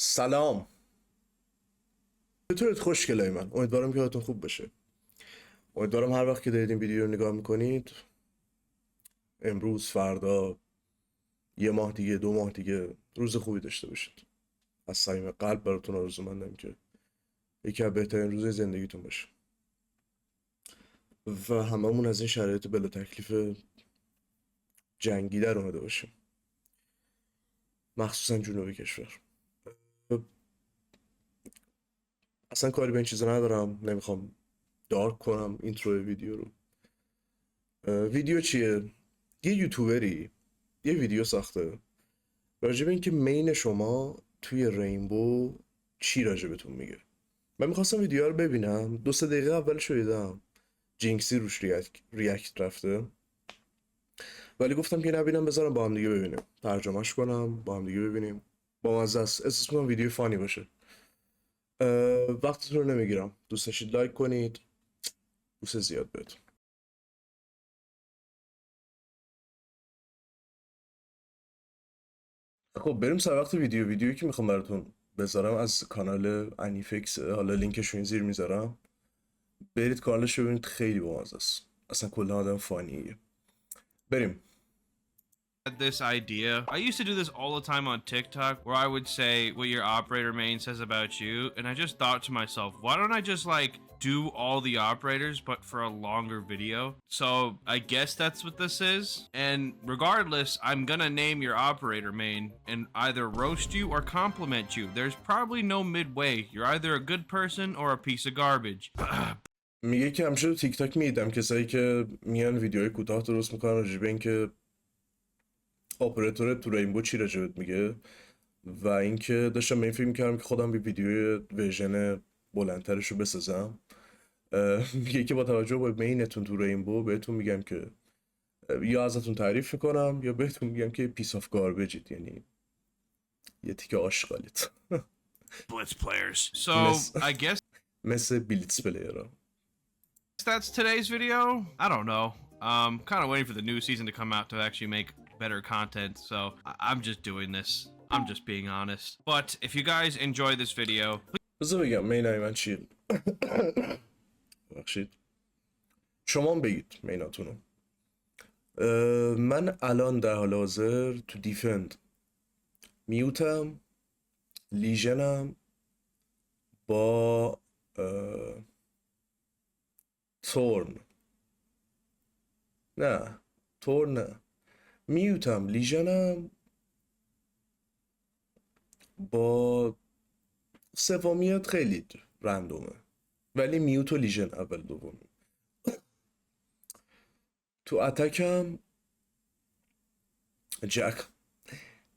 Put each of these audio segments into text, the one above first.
سلام. بتونید خوشگلای من. امیدوارم که حالتون خوب باشه. امیدوارم هر وقت که دارید این ویدیو رو نگاه میکنید، امروز، فردا، یه ماه دیگه، 2 ماه دیگه، روز خوبی داشته باشید. از صمیم قلب براتون آرزومندم که یکی از بهترین روزهای زندگیتون باشه و هممون از این شرایط بلا تکلیف جنگی در اومده باشیم، مخصوصا جنوبی کشور. اصلا کاری به این چیزا ندارم، نمیخوام دارک کنم اینترو ویدیو رو. ویدیو چیه؟ یه یوتیوبری یه ویدیو ساخته راجب این که مین شما توی رینبو چی راجبتون میگه. من میخواستم ویدیو رو ببینم، 2-3 دقیقه اولش رو دیدم، جینکسی روش ریاکت رفته، ولی گفتم که نبینم، بذارم با هم دیگه ببینیم، ترجمهش کنم با هم دیگه ببینیم. با مزه است، احساس میکنم ویدیو فانی باشه. وقتتون رو نمیگیرم، دوست داشتید لایک کنید، دوست زیاد بهتون. خب بریم سر وقت ویدیویی که میخوام براتون بذارم از کانال انیفکس، حالا لینکش رو این زیر میذارم، برید کانالش رو ببینید، خیلی بامزه است، اصلا کلا آدم فانیه. بریم. This idea. I used to do this all the time on TikTok where I would say what your operator main says about you, and I just thought to myself, why don't I just like do all the operators but for a longer video? So I guess that's what this is. And regardless, I'm gonna name your operator main and either roast you or compliment you. There's probably no midway. You're either a good person or a piece of garbage. میگه که همیشه تو تیک تاک میدیدم کسایی که میان ویدیوهای کوتاه درست میکنن راجع به اینکه اپراتورت تو رینبو چی راجبت میگه، و اینکه داشتم به این فکر میکردم که خودم به ویدیوی ورژن بلندترش رو بسازم. میگه که با توجه به مینتون تو رینبو بهتون میگم که یا ازتون تعریف میکنم یا بهتون میگم که پیس آف گاربیجید، یعنی یه تیکه آشغالید. Blitz players. So I guess مثل بلیتز پلیرها. that's today's video. I don't know. Kind of waiting for the new season to come out to actually make better content, so I'm just doing this. I'm just being honest. But if you guys enjoy this video, بذار بگم مینای من چیه. بخشید شما هم بگید میناتونو. من الان در حال حاضر تو دیفند میوتم، لیژنم با تورن، نه تورن نه، میوتم لیژنم با سومیت خیلی رندومه، ولی میوت و لیژن اول دومی. تو اتکم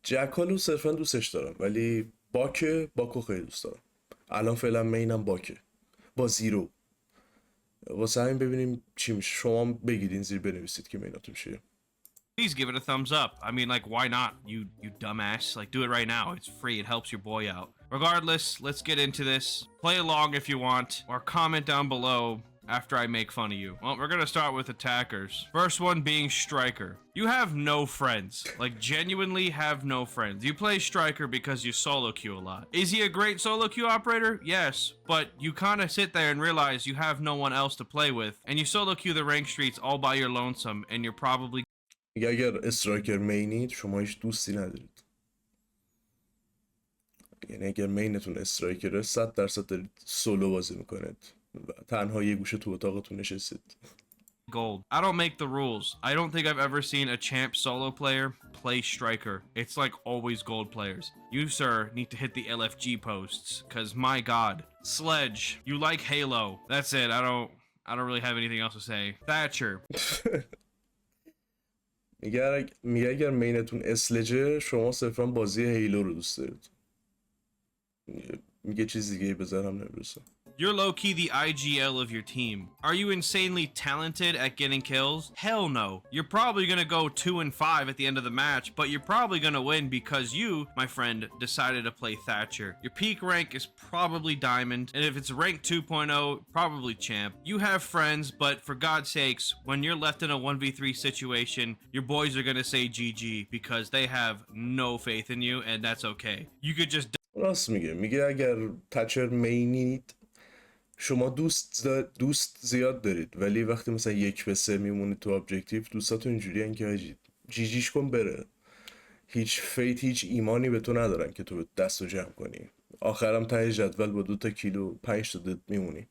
جکالو صرفا دوستش دارم، ولی باکو خیلی دوست دارم. الان فعلا مینم باکه با زیرو، واسه همین ببینیم چی میشه. شما بگید این زیر بنویسید که میناتون چیه. please give it a thumbs up. I mean, like, why not? You dumbass. Like, do it right now. It's free. It helps your boy out. Regardless, let's get into this. Play along if you want, or comment down below after I make fun of you. Well, we're gonna start with attackers. First one being striker. You have no friends. Like, genuinely have no friends. You play striker because you solo queue a lot. Is he a great solo queue operator? Yes, but you kind of sit there and realize you have no one else to play with, and you solo queue the rank streets all by your lonesome, and you're probably اگر استرایکر مینید شما هیچ دوستی ندارید. یعنی اگر مینتون استرایکره 100% دارید سولو بازی میکنید و تنها یه گوشه تو اتاقتون نشستید. gold. I don't make the rules. I don't think I've ever seen a champ solo player play striker. It's like always gold players. You, sir, need to hit the LFG posts, cause my god. Sledge, you like Halo. That's it. I don't really have anything else to say. Thatcher. میگه اگر مینتون اسلجه شما صرفا بازی هیلو رو دوست دارید. میگه چیز دیگه بذارم نمیرسه. You're low-key the IGL of your team. Are you insanely talented at getting kills? Hell no. You're probably gonna go 2-5 at the end of the match, but you're probably gonna win because you, my friend, decided to play Thatcher. Your peak rank is probably Diamond, and if it's rank 2.0, probably Champ. You have friends, but for God's sakes, when you're left in a 1v3 situation, your boys are gonna say GG because they have no faith in you, and that's okay. You could just راست میگه اگر تچر مینید شما دوست زیاد دارید ولی وقتی مثلا 1-3 میمونید تو ابجکتیو دوستاتون اینجوری ان که حاجی جیجیش کن بره، هیچ فیت هیچ ایمانی به تو ندارن که تو دست رو جمع کنی، آخرم ته جدول با 2 کیلو 5 تا دت میمونی.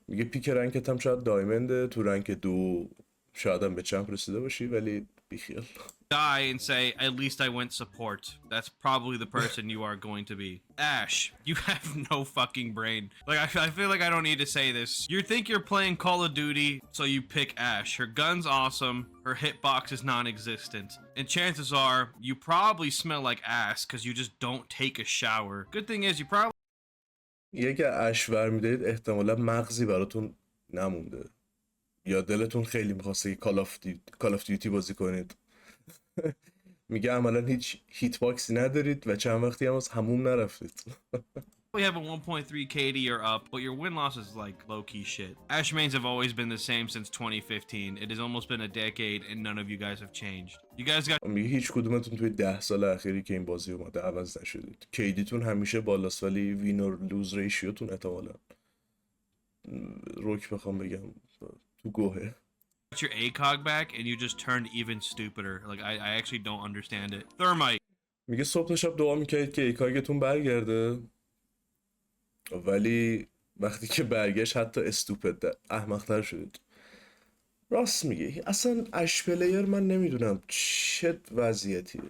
میگه پیک رنکت هم شاید دایمنده، تو رنک 2 شاید هم به چمپ رسیده باشی ولی بیخیال. Die and say, at least I went support. That's probably the person you are going to be. Ash, you have no fucking brain. Like, I feel like I don't need to say this. You think you're playing Call of Duty, so you pick Ash. Her gun's awesome, her hitbox is non-existent. And chances are, you probably smell like ass because you just don't take a shower. Good thing is, you probably یکی اش ور میدهید احتمالا مغزی براتون نمونده یا دلتون خیلی میخواسته که کال آف دیوتی بازی کنید. میگه عملا هیچ هیت باکسی ندارید و چند وقتی هم از هموم نرفتید. have a 1.3 KD or up, but your win-loss is like low-key shit. Ash mains have always been the same since 2015. It has almost been a decade and none of you guys have changed. You guys got میگه هیچ کدومتون توی 10 سال اخیری که این بازی اومده عوض نشدید. کیدیتون همیشه بالاست ولی وینر لوز ریشیوتون احتمالا روک بخوام بگم تو گوهه. your ACOG back and you just turned even stupider. Like, I actually don't understand it. Thermite. میگه صبح تا شب دعا میکردید که ایکاگتون برگرده ولی وقتی که برگشت حتی استوپد احمق‌تر شدید. راست میگه اصلا اش پلیر من نمیدونم چه وضعیتیه،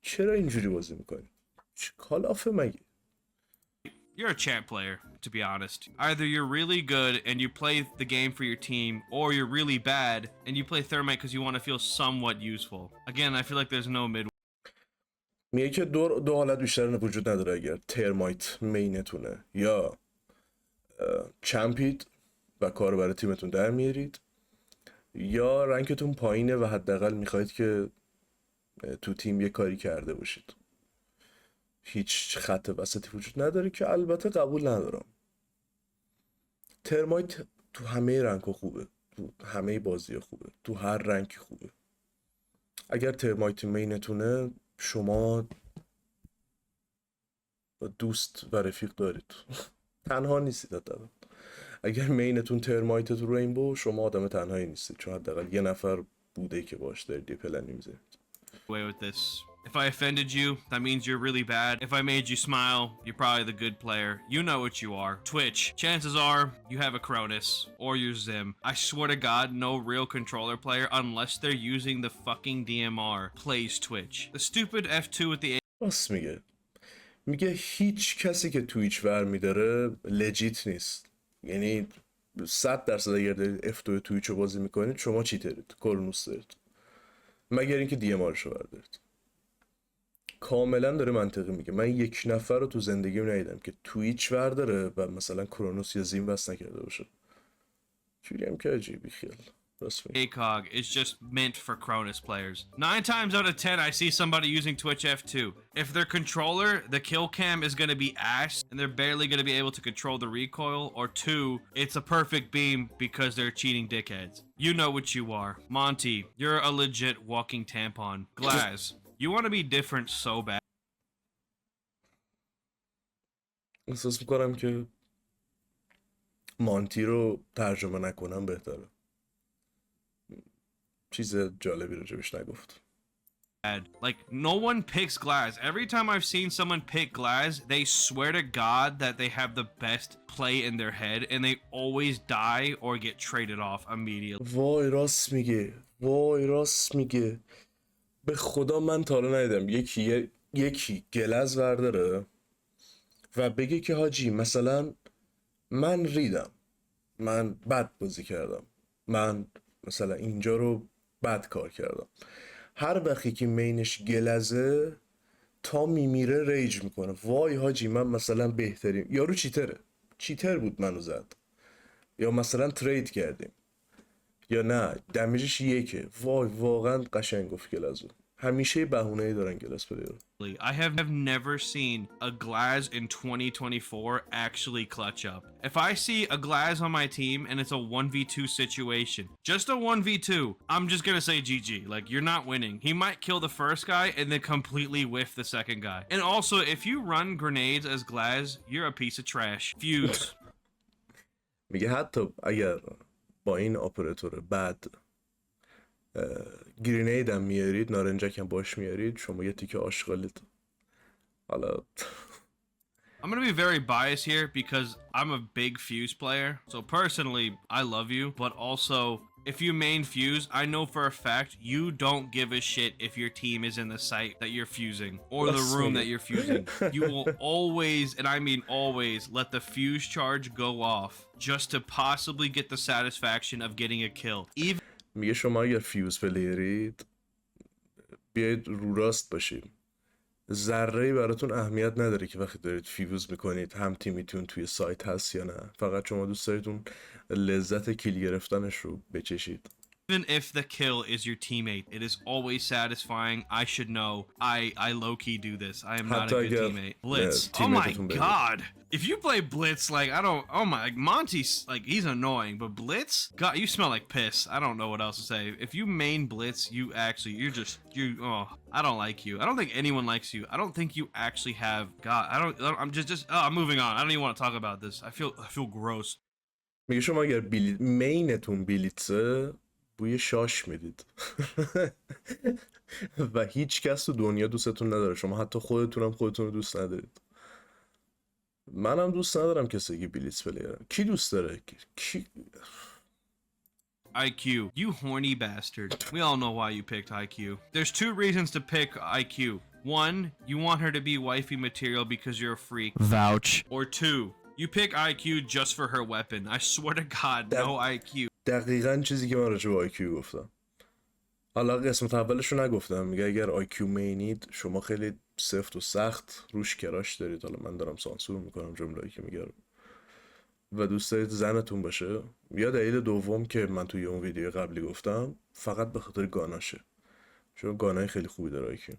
چرا اینجوری بازی میکنی، چه کال آفه مگه. You're a champ player, to be honest. Either you're really good and you play the game for your team, or you're really bad and you play Thermite because you want to feel somewhat useful. Again, I feel like there's no mid. میگه که دو حالت بیشتر وجود نداره اگر ترمایت مینتونه، یا چمپید و کار برای تیمتون در میارید یا رنکتون پایینه و حداقل میخواید که تو تیم یه کاری کرده باشید. هیچ خط وسطی وجود نداره که البته قبول ندارم. ترمایت تو همه رنگ خوبه، تو همه بازی خوبه، تو هر رنگی خوبه. اگر ترمایت مینتونه شما دوست و رفیق دارید. تنها نیستید حداقل. اگر مینتون ترمایت تو رینبو شما آدم تنهایی نیستید چون حداقل یه نفر بوده که باش دارید یه پلنی میزنید. Away with this. If I offended you, that means you're really bad. If I made you smile, you're probably the good player. You know what you are. Twitch. Chances are you have a Cronus or you're Zim. I swear to God, no real controller player, unless they're using the fucking DMR, plays Twitch. The stupid F2 with the راست میگه هیچ کسی که تویچ ور میداره لجیت نیست. یعنی 100% اگر دارید F2 تویچ رو بازی میکنید شما چیترید، کرونوس دارید، مگر اینکه دی ام آرشو بردارید. کاملا داره منطقی میگه. من یک نفر رو تو زندگیم ندیدم که تویچ ورداره و مثلا کرونوس یا زیم بس نکرده باشه. جوری هم که عجیبی خیال. ACOG is just meant for Cronus players. 9 times out of 10, I see somebody using Twitch F2. If their controller, the kill cam is going to be ash, and they're barely going to be able to control the recoil, or 2, it's a perfect beam because they're cheating dickheads. You know what you are. Monty, you're a legit walking tampon. Glaz, you want to be different so bad. احساس میکنم که مانتی رو ترجمه نکنم بهتره. چیز جالبی راجبش نگفت. Like, no one picks Glaz. Every time I've seen someone pick Glaz, they swear to God that they have the best play in their head, and they always die or get traded off immediately. وای راست میگه. به خدا من تا حالا ندیدم یکی گلز ورداره و بگه که حاجی مثلا من ریدم، من بد بازی کردم، من مثلا اینجا رو بد کار کردم. هر وقتی که مینش گلزه تا میمیره ریج میکنه. وای حاجی من مثلا بهترین یارو چیتر بود منو زد، یا مثلا ترید کردیم، یا نه دمیجش 1. وای واقعا قشنگ گفت گلزو. همیشه بهونه‌ای دارن گلاس پلیر. I have never seen a Glaz in 2024 actually clutch up. If I see a Glaz on my team and it's a 1v2 situation, just a 1v2, I'm just gonna say GG. Like, you're not winning. He might kill the first guy and then completely whiff the second guy. And also, if you run grenades as Glaz, you're a piece of trash. Fuse. میگه حتی اگر با این اپراتور بعد گرینید هم میارید، نارنجک هم باش میارید، شما یه تیکه آشغالید. حالا I'm gonna be very biased here because I'm a big Fuse player. So personally, I love you, but also if you main Fuse, I know for a fact you don't give a shit if your team is in the site that you're fusing or the room that you're fusing. You will always, and I mean always, let the Fuse charge go off just to possibly get the satisfaction of getting a kill. Even میگه شما اگر فیوز پلیرید بیاید رو راست باشید. ذره‌ای براتون اهمیت نداره که وقتی دارید فیوز میکنید هم تیمیتون توی سایت هست یا نه. فقط شما دوست دارید اون لذت کیل گرفتنش رو بچشید. Even if the kill is your teammate, it is always satisfying. I should know. I low-key do this. I am not a good teammate. Blitz. Oh my god. If you play Blitz, like, I don't... Oh my... Monty's, like, he's annoying. But Blitz? God, you smell like piss. I don't know what else to say. If you main Blitz, you actually... You're just... You... Oh, I don't like you. I don't think anyone likes you. I don't think you actually have... God, I don't... I'm just... Oh, I'm moving on. I don't even want to talk about this. I feel gross. میگه شما اگر مینتون بلیتسه بوی شاش میدید و هیچ کس تو دنیا دوستتون نداره. شما حتی خودتون رو دوست ندارید. منم دوست ندارم کسی که بلیتس پلیره. کی دوست داره؟ کی؟ IQ, you horny bastard. We all know why you picked IQ. There's two reasons to pick IQ. One, you want her to be wifey material because you're a freak. Vouch. Or two, you pick IQ just for her weapon. I swear to God, no IQ. دقیقاً چیزی که من راجع به IQ گفتم. حالا قسمت اولش رو نگفتم. میگه اگر IQ مینید شما خیلی سفت و سخت روش کراش دارید. حالا من دارم سانسور میکنم جمله‌ای که میگم و دوست دارید زنتون باشه. یا دلیل دوم که من توی اون ویدیو قبلی گفتم فقط به خاطر گاناشه، چون گانای خیلی خوبی داره IQ.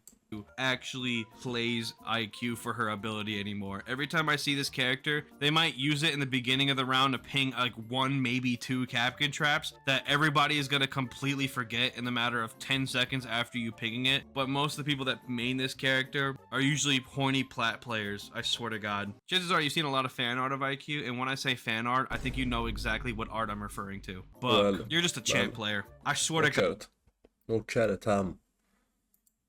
Actually plays IQ for her ability anymore. Every time I see this character, they might use it in the beginning of the round to ping like one, maybe two Capcan traps that everybody is gonna completely forget in the matter of 10 seconds after you pinging it. But most of the people that main this character are usually horny plat players, I swear to God. Chances are you've seen a lot of fan art of IQ, and when I say fan art, I think you know exactly what art I'm referring to. But you're just a champ player. I swear to God. نوکرتم.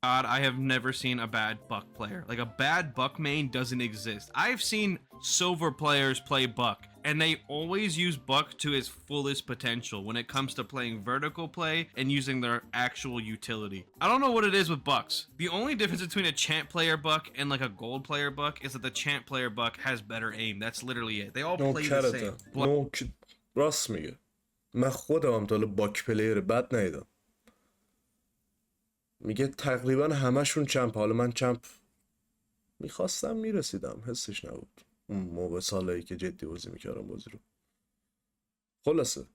God, I have never seen a bad Buck player. Like, a bad Buck main doesn't exist. I've seen silver players play Buck, and they always use Buck to his fullest potential when it comes to playing vertical play and using their actual utility. I don't know what it is with Bucks. The only difference between a champ player Buck and like a gold player Buck is that the champ player Buck has better aim. That's literally it. They all play the same. راست میگه. من خودم هم تا حالا باک پلیر بد ندیدم. میگه تقریبا همشون چمپ. حالا من چمپ میخواستم میرسیدم، حسش نبود اون موقع سالایی که جدی بازی میکردم بازی رو. خلاصه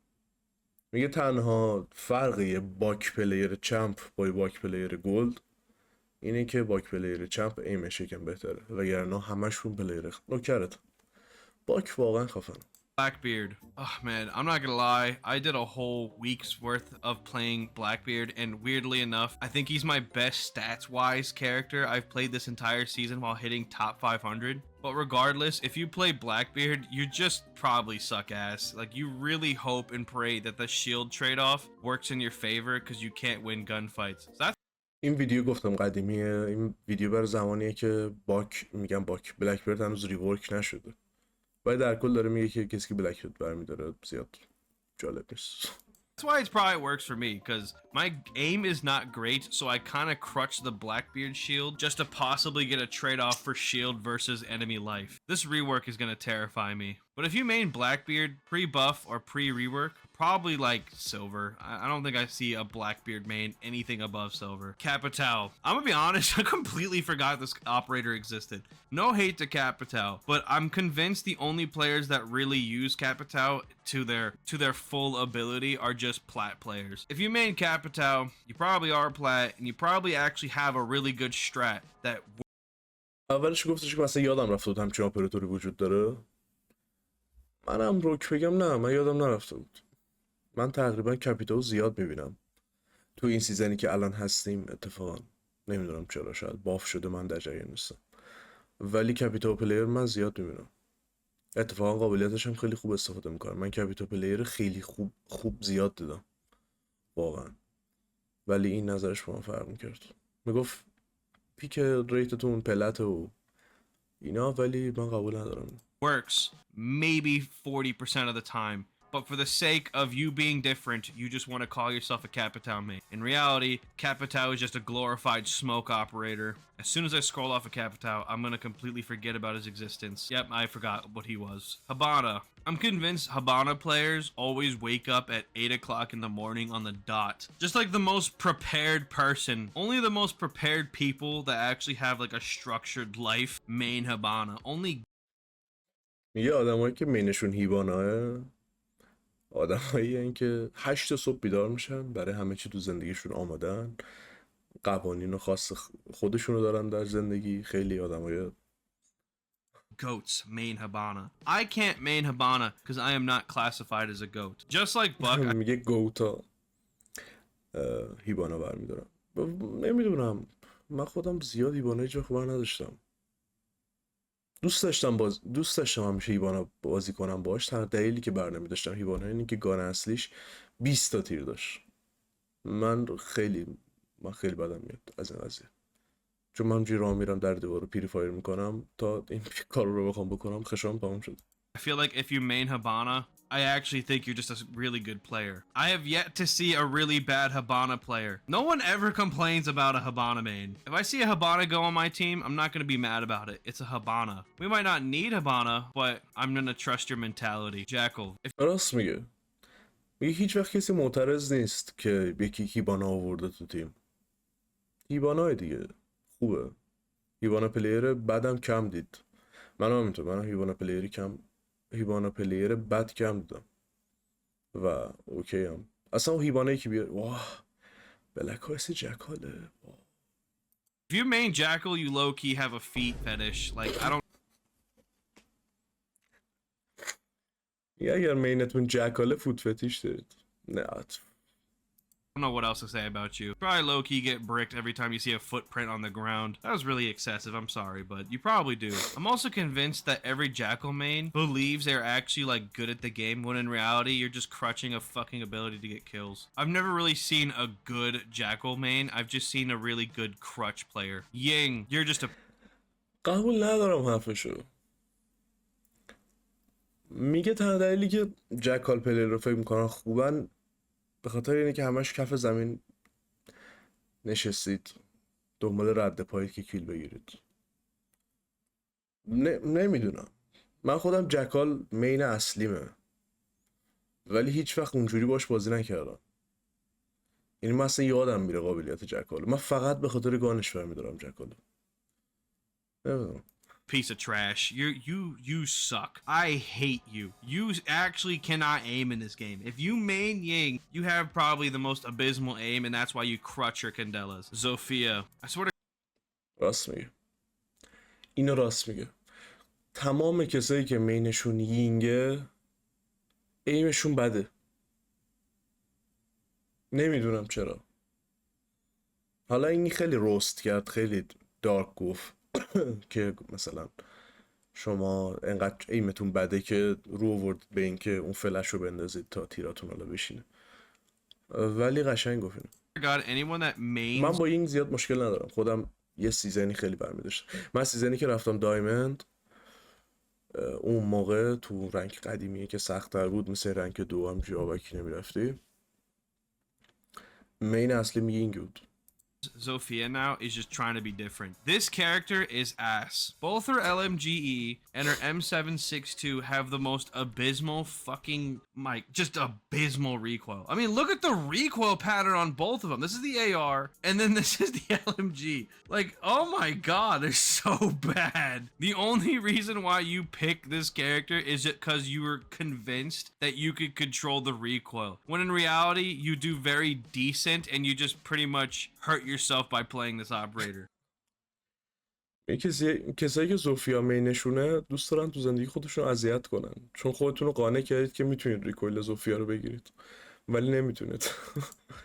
میگه تنها فرق یه باک پلیر چمپ با باک پلیر گلد اینه که باک پلیر چمپ ایمش یکم بهتره، وگرنه همشون پلیر نوکرت. باک واقعا خفنه. Blackbeard. Oh man, I'm not gonna lie. I did a whole week's worth of playing Blackbeard, and weirdly enough, I think he's my best stats-wise character I've played this entire season while hitting top 500. But regardless, if you play Blackbeard, you just probably suck ass. Like, you really hope and pray that the shield trade-off works in your favor because you can't win gunfights. So that's این ویدیو گفتم قدیمیه. این ویدیو بر زمانیه که باک بلکبرد هنوز ریورک نشده. باید در کل داره میگه که کسی که بلکبرد برمیداره زیاد جالب نیست. That's why it probably works for me, because my aim is not great, so I kind of crutch the Blackbeard shield just to possibly get a trade-off for shield versus enemy life. This rework is going to terrify me. But if you main Blackbeard pre-buff or pre-rework, Probably like silver. I don't think I see a Blackbeard main anything above silver. Capital. I'm gonna be honest, I completely forgot this operator existed. No hate to Capital, but I'm convinced the only players that really use Capital to their full ability are just plat players. If you main Capital, you probably are plat, and you probably actually have a really good strat that. اولش گفتش که مثلا یادم رفته بود همچین اپراتوری وجود داره. منم روک بگم نه، من یادم نرفته بود. من تقریبا کپیتال زیاد میبینم تو این سیزنی که الان هستیم. اتفاقا نمیدونم چرا، شاید باف شده، من در جریان نیستم، ولی کپیتال پلیر من زیاد میبینم. اتفاقا قابلیتش هم خیلی خوب استفاده میکنم. من کپیتال پلیر خیلی خوب زیاد دیدم واقعا، ولی این نظرش با من فرق میکرد. میگفت پیک ریتتون پلت و اینا، ولی من قبول ندارم. Works maybe 40% of the time, but for the sake of you being different, you just want to call yourself a Capital main. In reality, Capital is just a glorified smoke operator. As soon as I scroll off of Capital, I'm gonna completely forget about his existence. Yep, I forgot what he was. Habana. I'm convinced Habana players always wake up at 8 o'clock in the morning on the dot. Just like the most prepared person. Only the most prepared people that actually have like a structured life main Habana. Only میگه آدمایی که مینشون هیباناه آدمایی هن که 8 صبح بیدار میشن، برای همه چی تو زندگیشون آمادن، قوانین و خاص خودشونو دارن در زندگی. خیلی آدمای goats main Habana. I can't main Habana because I am not classified as a goat. Just like Buck. میگه گوتا هیبانا برمیدارم. نمیدونم، من خودم زیاد هیبانا هیچ وقت نداشتم. دوست داشتم همیشه هیبانا بازی کنم باش. تنها دلیلی که بر نمی‌داشتم هیبانا اینه که گان اصلیش 20 تا تیر داشت. من خیلی بدم میاد از این قضیه، چون من همجوری راه میرم در دیوار رو پیری فایر میکنم تا این کار رو بخوام بکنم خشام تمام شد. I feel like if you main Habana, I actually think you're just a really good player. I have yet to see a really bad Habana player. No one ever complains about a Habana main. If I see a Habana go on my team, I'm not going to be mad about it. It's a Habana. We might not need Habana, but I'm going to trust your mentality. Jackal. راست میگه هیچ وقت کسی معترض نیست که یکی هیبانا آورده تو تیم. هیبانا دیگه خوبه. هیبانا پلیر بدم کم دید. من همینطور، من هیبانا پلیر بد کم دیدم و اوکی هم. اصلا اون هیبانایی که بیاد واه بلک هایس جکاله. If you main Jackal, you low-key have a feet fetish. Like, I don't اگر مینتون جکاله فوت فتیش دارید. نه know what else to say about you. Probably low-key get bricked every time you see a footprint on the ground. That was really excessive, I'm sorry, but you probably do. I'm also convinced that every Jackal main believes they're actually like good at the game, when in reality you're just crutching a fucking ability to get kills. I've never really seen a good Jackal main, I've just seen a really good crutch player. Ying, you're just a... قبول ندارم حرفشو. میگه تنها دلیلی که جکال پلیر رو فکر میکنن خوبن به خاطر اینه که همش کف زمین نشستید دنبال رد پایید که کیل بگیرید. نمیدونم، من خودم جکال مین اصلیمه ولی هیچ وقت اونجوری باش بازی نکردم. یعنی من اصلا یادم میره قابلیت جکال. من فقط به خاطر گانش برمیدارم جکال. نمیدونم. Piece of trash. You suck. I hate you. You actually cannot aim in this game. If you main Ying, you have probably the most abysmal aim, and that's why you crutch your Candelas. Zofia, I swear to... راست میگه. اینو راست میگه. تمام کسایی که مینشون یینگه ایمشون بده. نمیدونم چرا. حالا این خیلی روست کرد، خیلی دارک گفت که مثلا شما انقدر ایمتون بده که رو آورد به این که اون فلش رو بندازید تا تیراتون حالا بشینه، ولی قشنگ گفت اینو. من با این زیاد مشکل ندارم. خودم یه سیزنی خیلی برمی‌داشتم. من سیزنی که رفتم دایموند اون موقع تو رنگ قدیمیه که سخت‌تر بود، مثل رنگ 2 هم جوابکی نمیرفتی، مین اصلی میگه این بود. Zofia now is just trying to be different. This character is ass. Both her LMGE and her M762 have the most abysmal fucking, like, just abysmal recoil. I mean, look at the recoil pattern on both of them. This is the AR, and then this is the LMG. Like, oh my god, they're so bad. The only reason why you pick this character is because you were convinced that you could control the recoil. When in reality, you do very decent and you just pretty much hurt yourself by playing this operator. کسایی که زوفیا مینشونه دوست دارن تو زندگی خودشون اذیت کنن، چون خودتون رو قانع کردید که میتونید ریکویل زوفیا رو بگیرید ولی نمیتونید.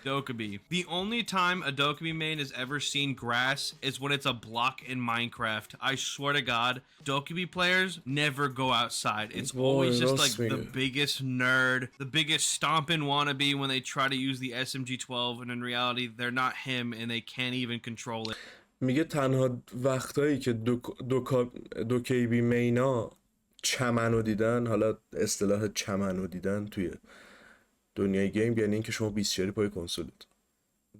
Dokkaebi. The only time a Dokkaebi main has ever seen grass is when it's a block in Minecraft. I swear to God, Dokkaebi players never go outside. It's always just like the biggest nerd, the biggest stomping wannabe when they try to use the SMG-12, and in reality, they're not him and they can't even control it. میگه تنها وقتایی که دوکیبی مینا چمنو دیدن، حالا اصطلاح چمنو دیدن توی دنیای گیم یعنی اینکه شما 20 شری پای کنسولید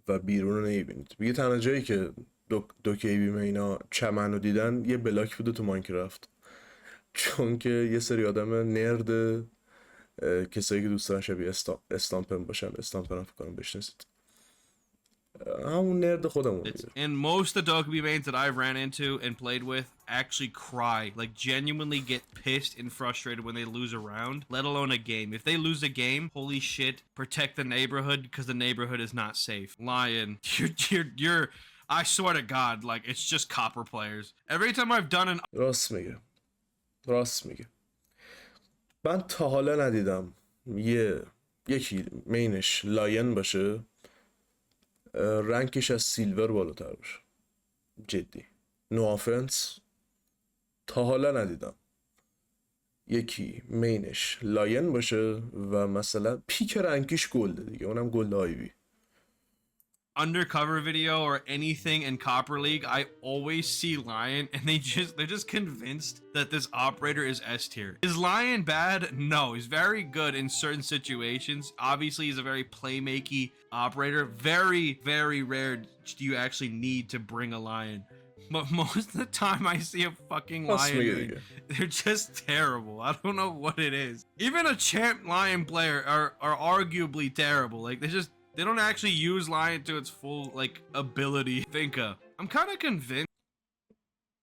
و بیرون رو نمیبینید. میگه تنها جایی که دوکیبی مینا چمنو دیدن یه بلاک بوده تو ماینکرافت، چون که یه سری آدم نرد، کسایی که دوست دارن شبیه استامپن باشن، استامپن هم فکر کنم بشناسید، همون نرد خودمون. And most of the Dokkaebi mains that I've ran into and played with actually cry, like genuinely get pissed and frustrated when they lose a round, let alone a game. If they lose a game, holy shit, protect the neighborhood because the neighborhood is not safe. Lion, you're I swear to God, like it's just copper players. Every time I've done an راست میگه. من تا حالا ندیدم یکی مینش لاین باشه رنکش از سیلور بالاتر باشه. جدی نو آفنس، تا حالا ندیدم یکی مینش لاین باشه و مثلا پیک رنکش گلده دیگه، اونم گلد آیوی. undercover video or anything in Copper League, I always see Lion and they're just convinced that this operator is S tier. Is Lion bad? No, he's very good in certain situations. Obviously, he's a very playmaky operator. Very, very rare do you actually need to bring a Lion. But most of the time I see a fucking Lion, they're just terrible. I don't know what it is. Even a champ Lion player are arguably terrible. Like they don't actually use Lion to its full like ability. Finka. I'm kind of convinced.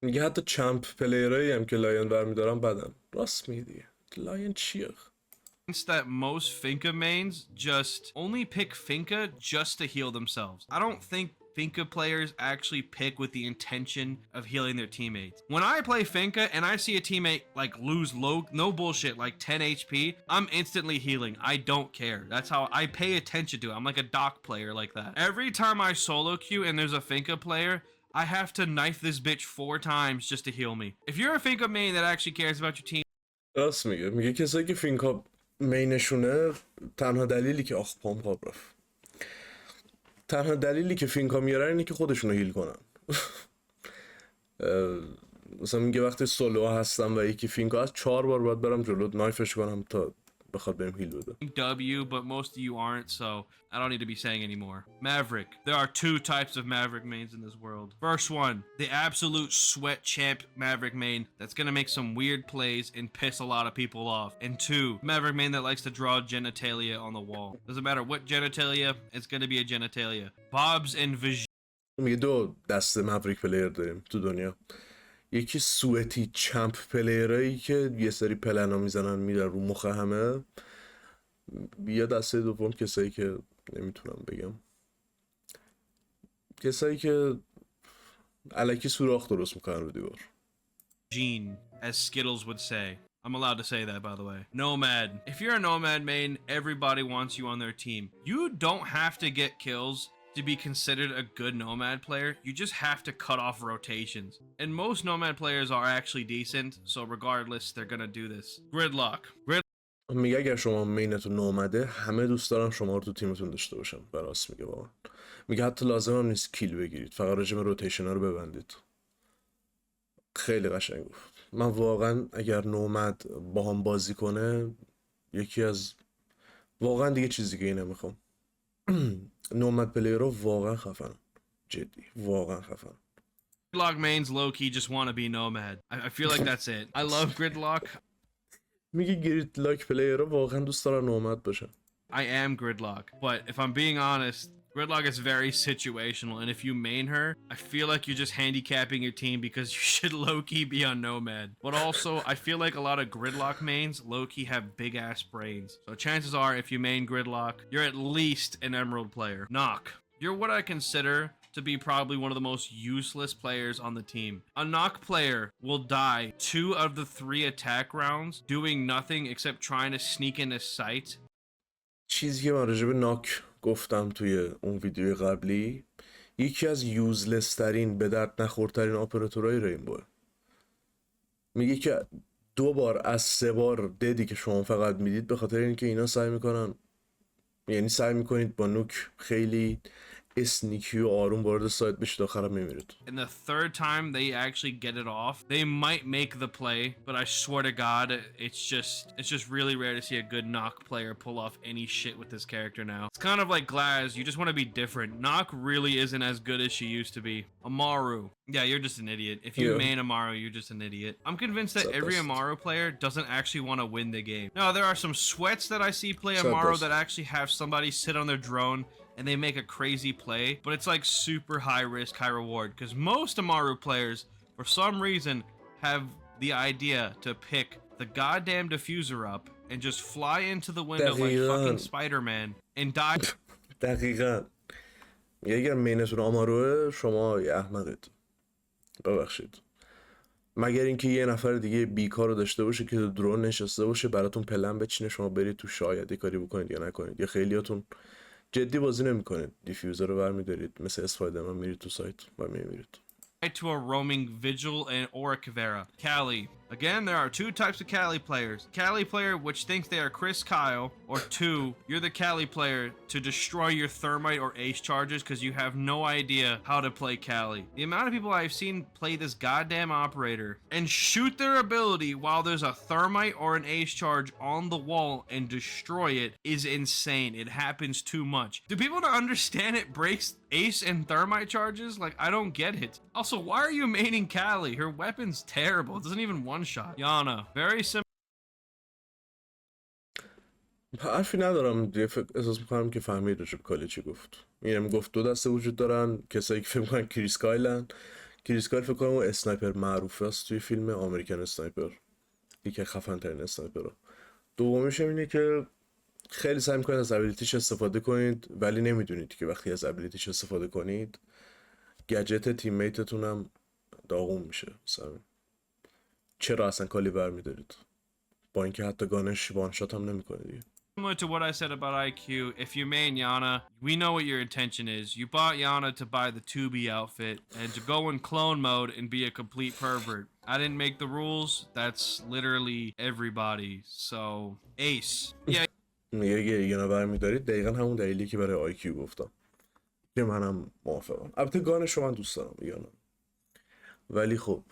میگه حتی چمپ پلیرایی هم که لاین برمیدارن بدن. راست میگه دیگه. لاین چیه؟ That most Finka mains just only pick Finka just to heal themselves. I don't think Finka players actually pick with the intention of healing their teammates. When I play Finka and I see a teammate like lose low, no bullshit, like 10 HP, I'm instantly healing. I don't care. That's how I pay attention to it. I'm like a doc player like that. Every time I solo queue and there's a Finka player, I have to knife this bitch 4 times just to heal me. If you're a Finka main that actually cares about your team. راست میگه کسایی که فینکا مینشونه تنها دلیلی که تنها دلیلی که فینکا میارن اینه که خودشونو هیل کنن. مثلا میگه وقتی سولو هستم و یکی فینکا هست 4 بار باید برم جلو نایفش کنم تا بخواد بهم هیل بده. W, but most of you aren't, so I don't need to be saying anymore. Maverick. There are 2 types of Maverick mains in this world. First one, the absolute sweat champ Maverick main that's gonna make some weird plays and piss a lot of people off. And 2, Maverick main that likes to draw genitalia on the wall. Doesn't matter what genitalia, it's gonna be a genitalia. Bob's and Vision. میگه 2 دسته مaverick پلیر داریم تو دنیا. یکی سوئتی چمپ پلیرایی که یه سری پلنا میزنن میرن رو مخ همه. یا دسته دوم کسایی که نمیتونم بگم، کسایی که الکی سوراخ درست میکنن رو دیوار. Gene, as Skittles would say. I'm allowed to say that, by the way. Nomad. If you're a Nomad main, everybody wants you on their team. You don't have to get kills to be considered a good Nomad player. You just have to cut off rotations. And most Nomad players are actually decent, so regardless, they're gonna do this. Gridlock. میگه اگر شما مینتون نومده همه دوست دارن شما رو تو تیمتون داشته باشن. براست میگه واقعا. میگه حتی لازم هم نیست کیل بگیرید، فقط رژیم روتیشن ها رو ببندید. خیلی قشنگ گفت. من واقعا اگر نومد با هم بازی کنه یکی از واقعا دیگه چیزی که نمیخوام. نومد پلیر رو واقعا خفنم. جدی واقعا خفن. Gridlock mains low-key just want to be nomad. I feel like that's it. I love Gridlock. میگه گریدلاک پلیرها واقعا دوست دارن نومد باشن. I am Gridlock, but if I'm being honest, Gridlock is very situational, and if you main her, I feel like you're just handicapping your team because you should low-key be on Nomad. But also, I feel like a lot of Gridlock mains low-key have big-ass brains. So chances are, if you main Gridlock, you're at least an Emerald player. Knock. You're what I consider to be probably one of the most useless players on the team. A knock player will die 2 of the 3 attack rounds doing nothing except trying to sneak into sight. چیزی که من راجع به ناک گفتم توی اون ویدیو قبلی، یکی از یوزلس ترین به درد نخورترین اپراتورای رینبوه. میگه که 2 بار از 3 بار ددی که شما فقط میدید به خاطر اینکه اینا سعی میکنن، یعنی سعی میکنید با نوک خیلی اسنیکی و آروم وارد سایت بشید، آخرم میمیرید. And the third time they actually get it off, they might make the play, but I swear to God, it's just really rare to see a good knock player pull off any shit with this character now. It's kind of like Glaz, you just want to be different. Knock really isn't as good as she used to be. Amaru. Yeah, you're just an idiot. If you main Amaru, you're just an idiot. I'm convinced that every Amaru player doesn't actually want to win the game. No, there are some sweats that I see play Amaru that actually have somebody sit on their drone and they make a crazy play, but it's like super high risk, high reward, because most Amaru players, for some reason, have the idea to pick the goddamn diffuser up and just fly into the window like fucking Spider-Man and die. دقیقاً. اگر مینتون آماروه شما یه احمقید. ببخشید. مگر اینکه یه نفر دیگه بیکار رو داشته باشه که درون نشسته باشه براتون پلن بچینه شما برید تو، شاید یه کاری بکنید یا نکنید. یا خیلیاتون جدی بازی نمیکنید، دیفیوزر رو برمیدارید مثل اسپایدرمن میرید تو سایت و میمیرید. To a roaming vigil and or a Kavera. Cali. Again, there are 2 types of Cali players. Cali player which thinks they are Chris Kyle, or 2, you're the Cali player to destroy your thermite or ace charges because you have no idea how to play Cali. The amount of people I've seen play this goddamn operator and shoot their ability while there's a thermite or an ace charge on the wall and destroy it is insane. It happens too much. Do people not understand it breaks ace and thermite charges? Like, I don't get it. Also, why are you maining Cali? Her weapon's terrible. It doesn't even one-shot. Yana, very simple. حرفی ندارم، احساس میکنم که فهمید راجب کالی چی گفت. اینم گفت 2 دسته وجود دارن، کسایی که فکر میکنن کریس کایلن. کریس کایل فکر کنم اون اسنایپر معروف است توی فیلم امریکن اسنایپر، یکی خفن ترین اسنایپر. دومیش اینه که خیلی سعی میکنید از ابیلیتیش استفاده کنید ولی نمیدونید که وقتی از ابیلیتیش استفاده کنید گجت تیممیتتون هم داغون میشه. مثلا چرا اصلا کالی برمیدارید با اینکه حتی گانش وان شات هم نمیکنه. Similar to what I said about IQ, if you main Yana, we know what your intention is. You bought Yana to buy the 2B outfit and to go in clone mode and be a complete pervert. I didn't make the rules. That's literally everybody. So, Ace. Yeah. میگه یانا برمیدارید دقیقا همون دلیلی که برای IQ گفتم که منم موافقم. البته گانش رو من دوست دارم یانا، ولی خب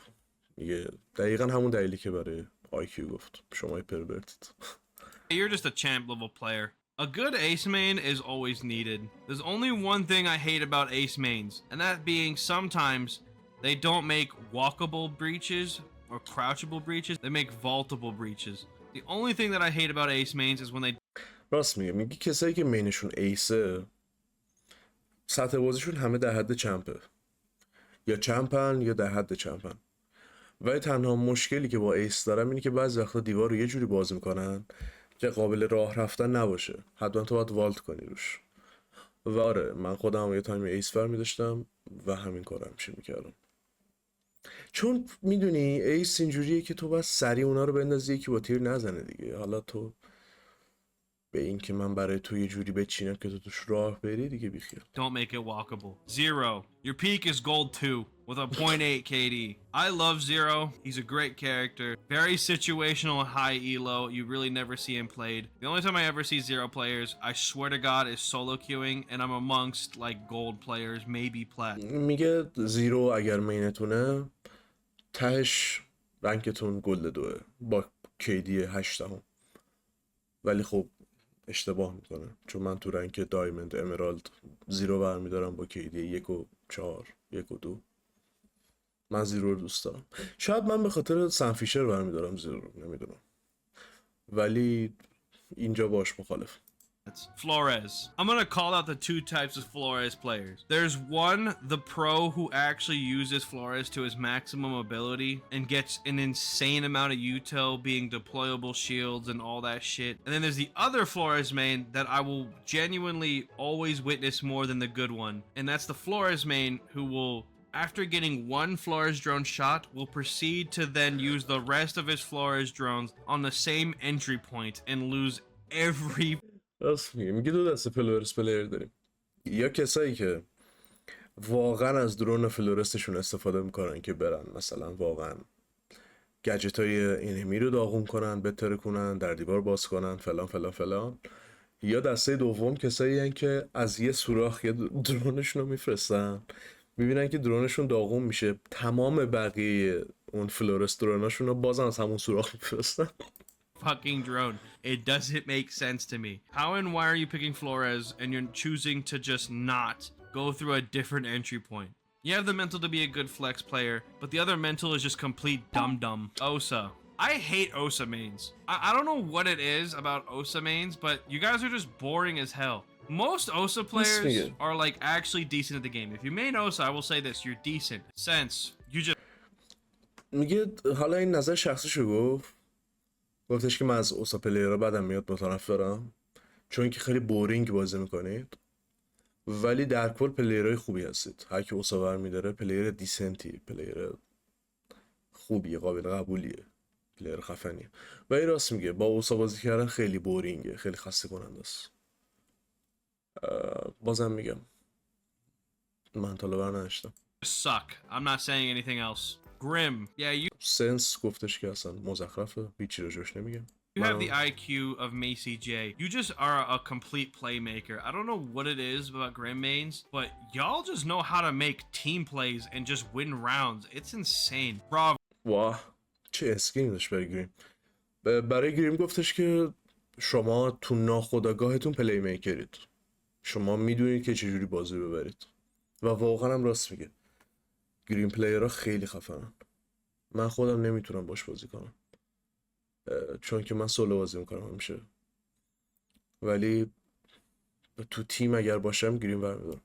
میگه دقیقا همون دلیلی که برای IQ گفت. شما پرورتید. You're just a champ level player. A good ace main is always needed. There's only one thing I hate about ace mains, and that being sometimes they don't make walkable breaches or crouchable breaches. They make vaultable breaches. The only thing that I hate about ace mains is when they... راست میگه کسایی که مینشون ایسه سطح بازیشون همه در حد چمپه، یا چمپن یا در حد چمپن، ولی تنها مشکلی که با ایس دارم اینه که بعضی وقتا دیوار رو یه جوری باز میکنن که قابل راه رفتن نباشه، حتما تو باید والت کنی روش. و آره من خودم یه تایم ایس فر میداشتم و همین کار همیشه میکردم، چون میدونی ایس اینجوریه که تو باید سریع اونا رو بندازی یکی با تیر نزنه دیگه. حالا تو به این که من برای تو یه جوری بچینم که تو توش راه بری دیگه بیخیال. Don't make it walkable. Zero. Your peak is gold 2 with a 0.8 KD. I love Zero. He's a great character. Very situational, high elo. You really never see him played. The only time I ever see Zero players, I swear to God, is solo queuing, and I'm amongst like gold players, maybe plat. میگه زیرو اگر مینتونه تهش رنکتون گلد 2 با KD 8 هم. ولی خب اشتباه میکنه، چون من تو رنک دایموند امرالد زیرو برمیدارم با کیدی 1.4 1.2. من زیرو رو دوست دارم. شاید من به خاطر سنفیشر برمیدارم زیرو رو، نمیدونم، ولی اینجا باش مخالف. Flores. I'm gonna call out the two types of Flores players. There's one, the pro who actually uses Flores to his maximum ability and gets an insane amount of util, being deployable shields and all that shit. And then there's the other Flores main that I will genuinely always witness more than the good one. And that's the Flores main who will, after getting one Flores drone shot, will proceed to then use the rest of his Flores drones on the same entry point and lose every راست میگه. میگه دو دسته فلورس پلیر داریم. یا کسایی که واقعا از درون فلورستشون استفاده میکنن که برن مثلا واقعا گجت های انمی رو داغون کنن، بتره کنن، در دیوار باز کنن، فلان فلان فلان. یا دسته دوم کسایی هن که از یه سوراخ یه درونشون رو میفرستن، میبینن که درونشون داغون میشه، تمام بقیه اون فلورس دروناشون رو بازم از همون سوراخ میفرستن. fucking drone. It doesn't make sense to me. How and why are you picking Flores and you're choosing to just not go through a different entry point? You have the mental to be a good flex player, but the other mental is just complete dum-dum. Osa. I hate Osa mains. I don't know what it is about Osa mains, but you guys are just boring as hell. Most Osa players are like actually decent at the game. If you main Osa, I will say this, you're decent. Since you just میگه حالا این نظر شخصیشو گفتش که من از اوسا پلیرها بدم میاد، متنفرم، چون که خیلی بورینگ بازی میکنید، ولی در کل پلیرهای خوبی هستید. هر کی اوسا برمیداره پلیر دیسنتی، پلیر خوبیه، قابل قبولیه، پلیر خفنیه. ولی راست میگه، با اوسا بازی کردن خیلی بورینگه، خیلی خسته کننده است. بازم میگم من تا بر نداشتم. suck. I'm not saying anything else. Grim. Yeah, you سنس گفتش که اصلا مزخرفه، هیچی رو جوش نمیگم. have the IQ of Macy J. You just are a complete playmaker. I don't know what it is about Grim mains, but y'all just know how to make team plays and just win rounds. It's insane. Bravo. واه چه اسکیم داشت برای گریم. برای گریم گفتش که شما تو ناخودآگاهتون پلی میکرید، شما میدونید که چجوری بازی ببرید. و واقعا هم راست میگه. گریم پلیرها خیلی خفنن. من خودم نمیتونم باش بازی کنم، چون که من سولو بازی میکنم همیشه، ولی تو تیم اگر باشم گریم برمیدارم.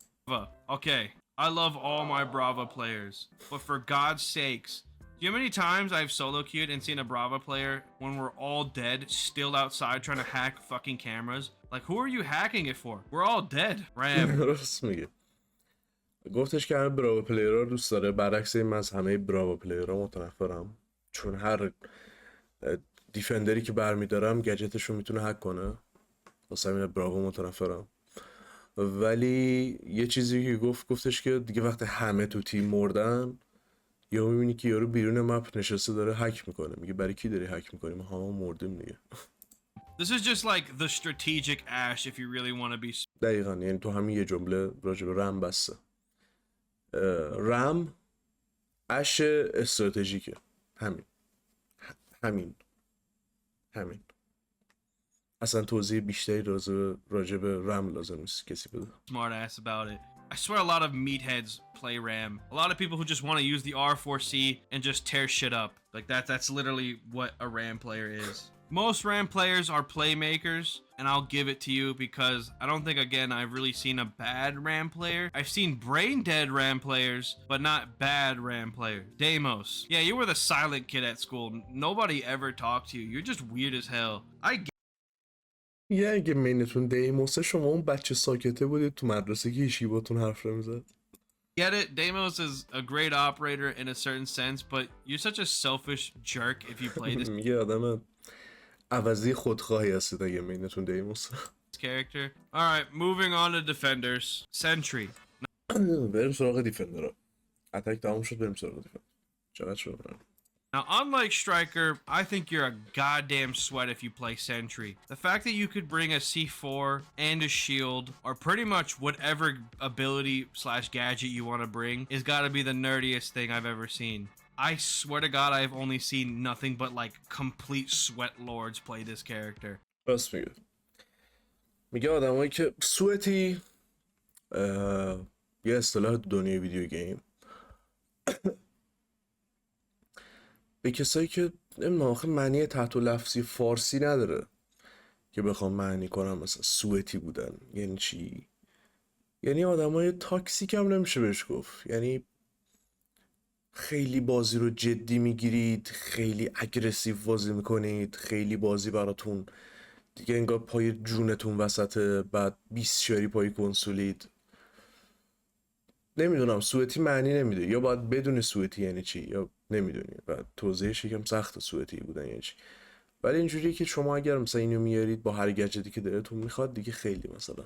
Okay, I love all my Brava players, but for God's sakes, do you know how many times I've solo queued and seen a Brava player when we're all dead, still outside trying to hack fucking cameras? Like, who are you hacking it for? We're all dead. Ram. راست میگه. گفتش که همه براوا پلیرها دوست داره، برعکس من از همه براوا پلیرها متنفرم، چون هر دیفندری که برمیدارم گجتش رو میتونه هک کنه، واسه همین براوا متنفرم. ولی یه چیزی که گفتش که دیگه وقتی همه تو تیم مردن، یا میبینی که یارو بیرون مپ نشسته داره هک میکنه، میگه برای کی داری هک میکنی؟ ما همه مردیم دیگه. This is just like the strategic Ash if you really want to be. دقیقا، یعنی تو همین یه جمله راجع به رم بسته. رم اش استراتژیکه. همین اصلا توضیح بیشتری راجع به رم لازم نیست کسی بده. Smart ass about it. I swear a lot of meatheads play Ram. A lot of people who just want to use the R4C and just tear shit up. Like that's literally what a Ram player is. Most Ram players are playmakers, and I'll give it to you because I don't think, again, I've really seen a bad Ram player. I've seen brain dead Ram players, but not bad Ram players. Deimos. Yeah, you were the silent kid at school. Nobody ever talked to you. You're just weird as hell. یه اگه مینتون دیموسه، شما اون بچه ساکته بودید تو مدرسه که هیچی باتون حرف نمیزد. Get it? Deimos is a great operator in a certain sense, but you're such a selfish jerk if you play this میگه آدم عوضی خودخواهی هستید اگه مینتون دیموسه. character. Alright, moving on to defenders. Sentry. بریم سراغ دیفندرها. اتک تمام شد، بریم سراغ دیفندر. چقدر شد؟ Now, unlike Striker, I think you're a goddamn sweat if you play Sentry. The fact that you could bring a C4 and a shield, or pretty much whatever ability slash gadget you want to bring, is gotta be the nerdiest thing I've ever seen. I swear to God, I've only seen nothing but like complete sweat lords play this character. راست میگه. میگه آدمایی که سوئتی یه اصطلاح دنیای ویدیو گیم به کسایی که نمیدونم آخه معنی تحت لفظی فارسی نداره که بخوام معنی کنم مثلا سوئتی بودن یعنی چی؟ یعنی آدمای تاکسیک هم نمیشه بهش گفت، یعنی خیلی بازی رو جدی میگیرید، خیلی اگریسیو بازی میکنید، خیلی بازی براتون دیگه انگار پای جونتون وسطه، بعد 20 شاری پای کنسولید. نمیدونم سوئتی معنی نمیده، یا باید بدونی سوئتی یعنی چی یا نمیدونی و توضیحش یکم سخت سوئتی بودن یعنی چی. ولی اینجوریه که شما اگر مثلا اینو میارید با هر گجتی که دلتون میخواد دیگه خیلی مثلا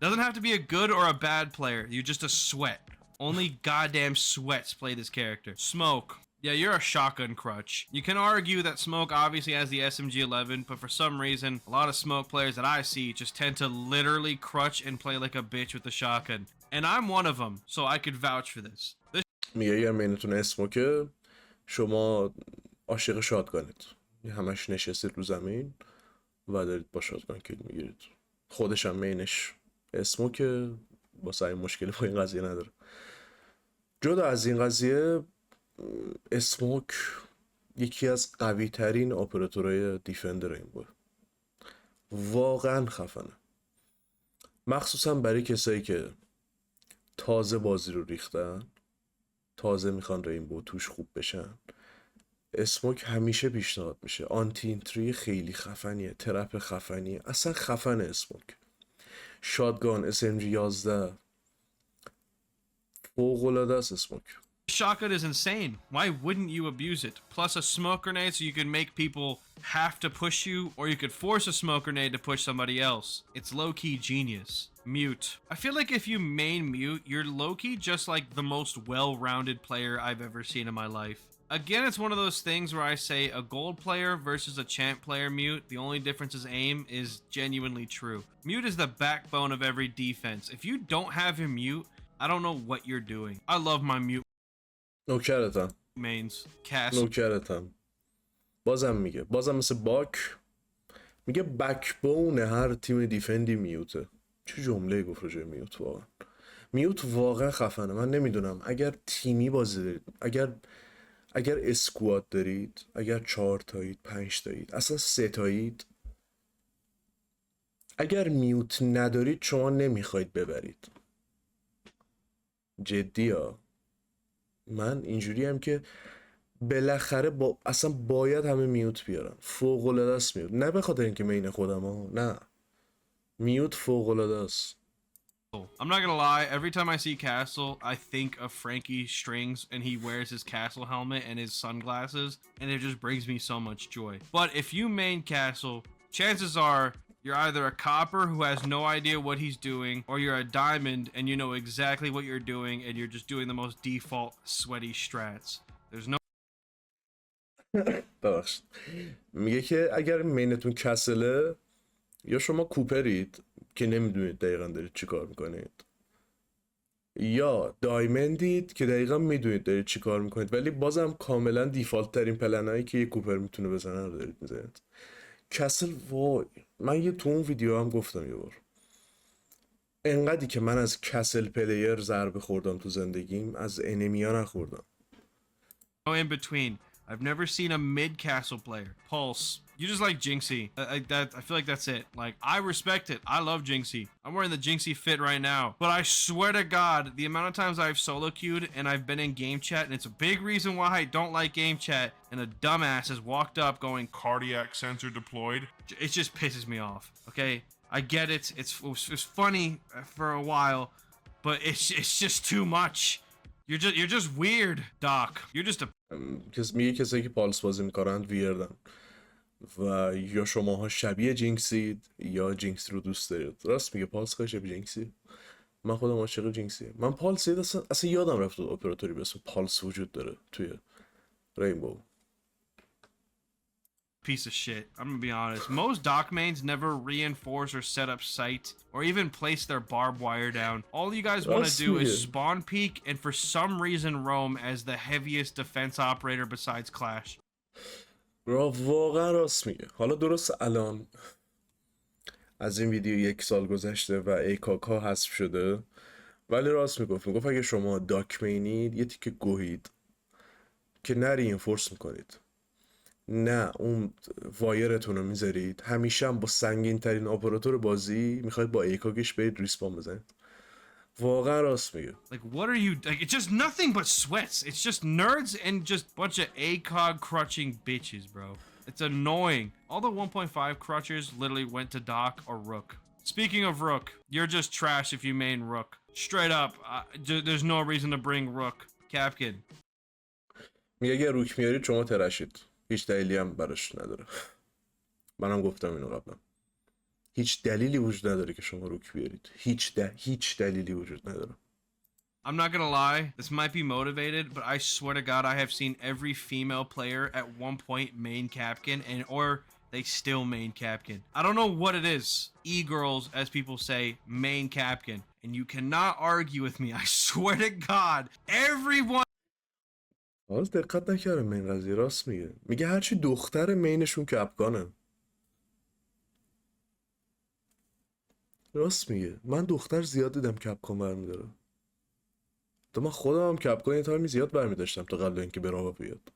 Doesn't have to be a good or a bad player. You're just a sweat. Only goddamn sweats play this character. Smoke. Yeah, you're a shotgun crutch. You can argue that Smoke obviously has the SMG-11, but for some reason, a lot of Smoke players that I see just tend to literally crutch and play like a bitch with the shotgun. And I'm one of them, so I could vouch for this. میگه اگر بینتون اسموکه شما عاشق شاتگانید، همش نشستید رو زمین و دارید با شاتگان کیل میگیرید. خودش هم مینش اسموکه، با سعی مشکلی با این قضیه نداره. جدا از این قضیه اسموک یکی از قوی ترین اپراتورهای دیفندر این بود، واقعا خفنه، مخصوصا برای کسایی که تازه بازی رو ریختن، تازه میخوان رینبو توش خوب بشن. اسموک همیشه پیشنهاد میشه. آنتی اینتری خیلی خفنیه، ترپ خفنیه، اصلا خفنه اسموک. شاتگان SMG 11 فوق‌العاده است اسموک. Shotgun is insane. Why wouldn't you abuse it? Plus a smoke grenade so you can make people have to push you, or you could force a smoke grenade to push somebody else. It's low-key genius. Mute. I feel like if you main mute, you're low-key just like the most well-rounded player I've ever seen in my life. Again, it's one of those things where I say a gold player versus a champ player mute, the only difference is aim, is genuinely true. Mute is the backbone of every defense. If you don't have him mute, I don't know what you're doing. I love my mute نوکرتم mains. Cast. نوکرتم. بازم میگه، بازم مثل باک میگه بکبون هر تیم دیفندی میوته. چه جمله گفت راجع میوت؟ واقعا میوت واقعا خفنه. من نمیدونم اگر تیمی بازی دارید، اگر اسکواد دارید، اگر 4 تایید، 5 تایید، اصلا 3 تایید، اگر میوت ندارید شما نمیخواید ببرید. جدی ها، من اینجوری هم که بالاخره اصلا باید همه میوت بیارن. فوق العاده است میوت، نه به خاطر اینکه مین خودم ها، نه، میوت فوق العاده است. I'm not gonna lie, every time I see Castle, I think of Frankie Strings and he wears his Castle helmet and his sunglasses, and it just brings me so much joy. But if you main Castle, chances are you're either a copper who has no idea what he's doing, or you're a diamond and you know exactly what you're doing and you're just doing the most default sweaty strats. There's no ببخشید. میگه که اگر مینتون کسله یا شما کوپرید که نمیدونید دقیقا دارید چی کار میکنید، یا دایمندید که دقیقا میدونید دارید چی کار میکنید ولی بازم کاملا دیفالت ترین پلنایی که یه کوپر میتونه بزنه رو دارید میزنید. کسل وای، من یه تو اون ویدیو هم گفتم یه بار، انقدری که من از کسل پلیر ضربه خوردم تو زندگیم از انمیا نخوردم. in between. I've never seen a mid-castle player. Pulse. You just like Jinxie. I feel like that's it. Like, I respect it. I love Jinxie. I'm wearing the Jinxie fit right now. But I swear to God, the amount of times I've solo queued and I've been in game chat, and it's a big reason why I don't like game chat, and a dumbass has walked up going, cardiac sensor deployed. It just pisses me off. Okay? I get it. It was funny for a while, but it's just too much. You're just weird, Doc. You're just a میگه کسایی که پالس بازی میکنند ویردن و یا شماها شبیه جینکسید یا جینکس رو دوست دارید. راست میگه، پالس خیلی شبیه جینکسی. من خودم عاشق جینکسی. من پالس اصلا یادم رفت اپراتوری به اسم پالس وجود داره توی رینبو. piece of shit. I'm gonna be honest. Most dock mains never reinforce or set up sight or even place their barbed wire down. All you guys want to do is spawn peek and for some reason roam as the heaviest defense operator besides Clash. واقعا راست میگه. حالا درست از این ویدیو 1 سال گذشته و ایکاکا حذف شده، ولی راست میگفت اگه شما داک مینید یه تیکه گوهید که نه رینفورس میکنید، نه اون وایرتون رو میذارید، همیشه هم با سنگین ترین اپراتور بازی میخواید با ایکاکش برید ریسپان بزنید. واقعا راست میگه. Like, what are you? Like, it's just nothing but sweats. It's just nerds and just bunch of ACOG crutching bitches, bro. It's annoying. All the 1.5 crutchers literally went to Doc or Rook. Speaking of Rook, you're just trash if you main Rook. Straight up, there's no reason to bring Rook. Capkin. میگه اگه روک میارید شما ترشید، هیچ دلیلی هم براش نداره. منم گفتم اینو قبلا، هیچ دلیلی وجود نداره که شما روک بیارید، هیچ دلیلی وجود نداره. I'm not gonna lie, this might be motivated, but I swear to God, I have seen every female player at one point main Capkin, or they still main Capkin. I don't know what it is. E-girls, as people say, main Capkin. And you cannot argue with me. I swear to God, everyone... باز دقت نکردم این قضیه، راست میگه هرچی دختر مینشون کپکانه. راست میگه، من دختر زیاد دیدم کپکان برمیداره. تو من خودم هم کپکان یه تایمی زیاد برمیداشتم تا قبل اینکه براوا بیاد.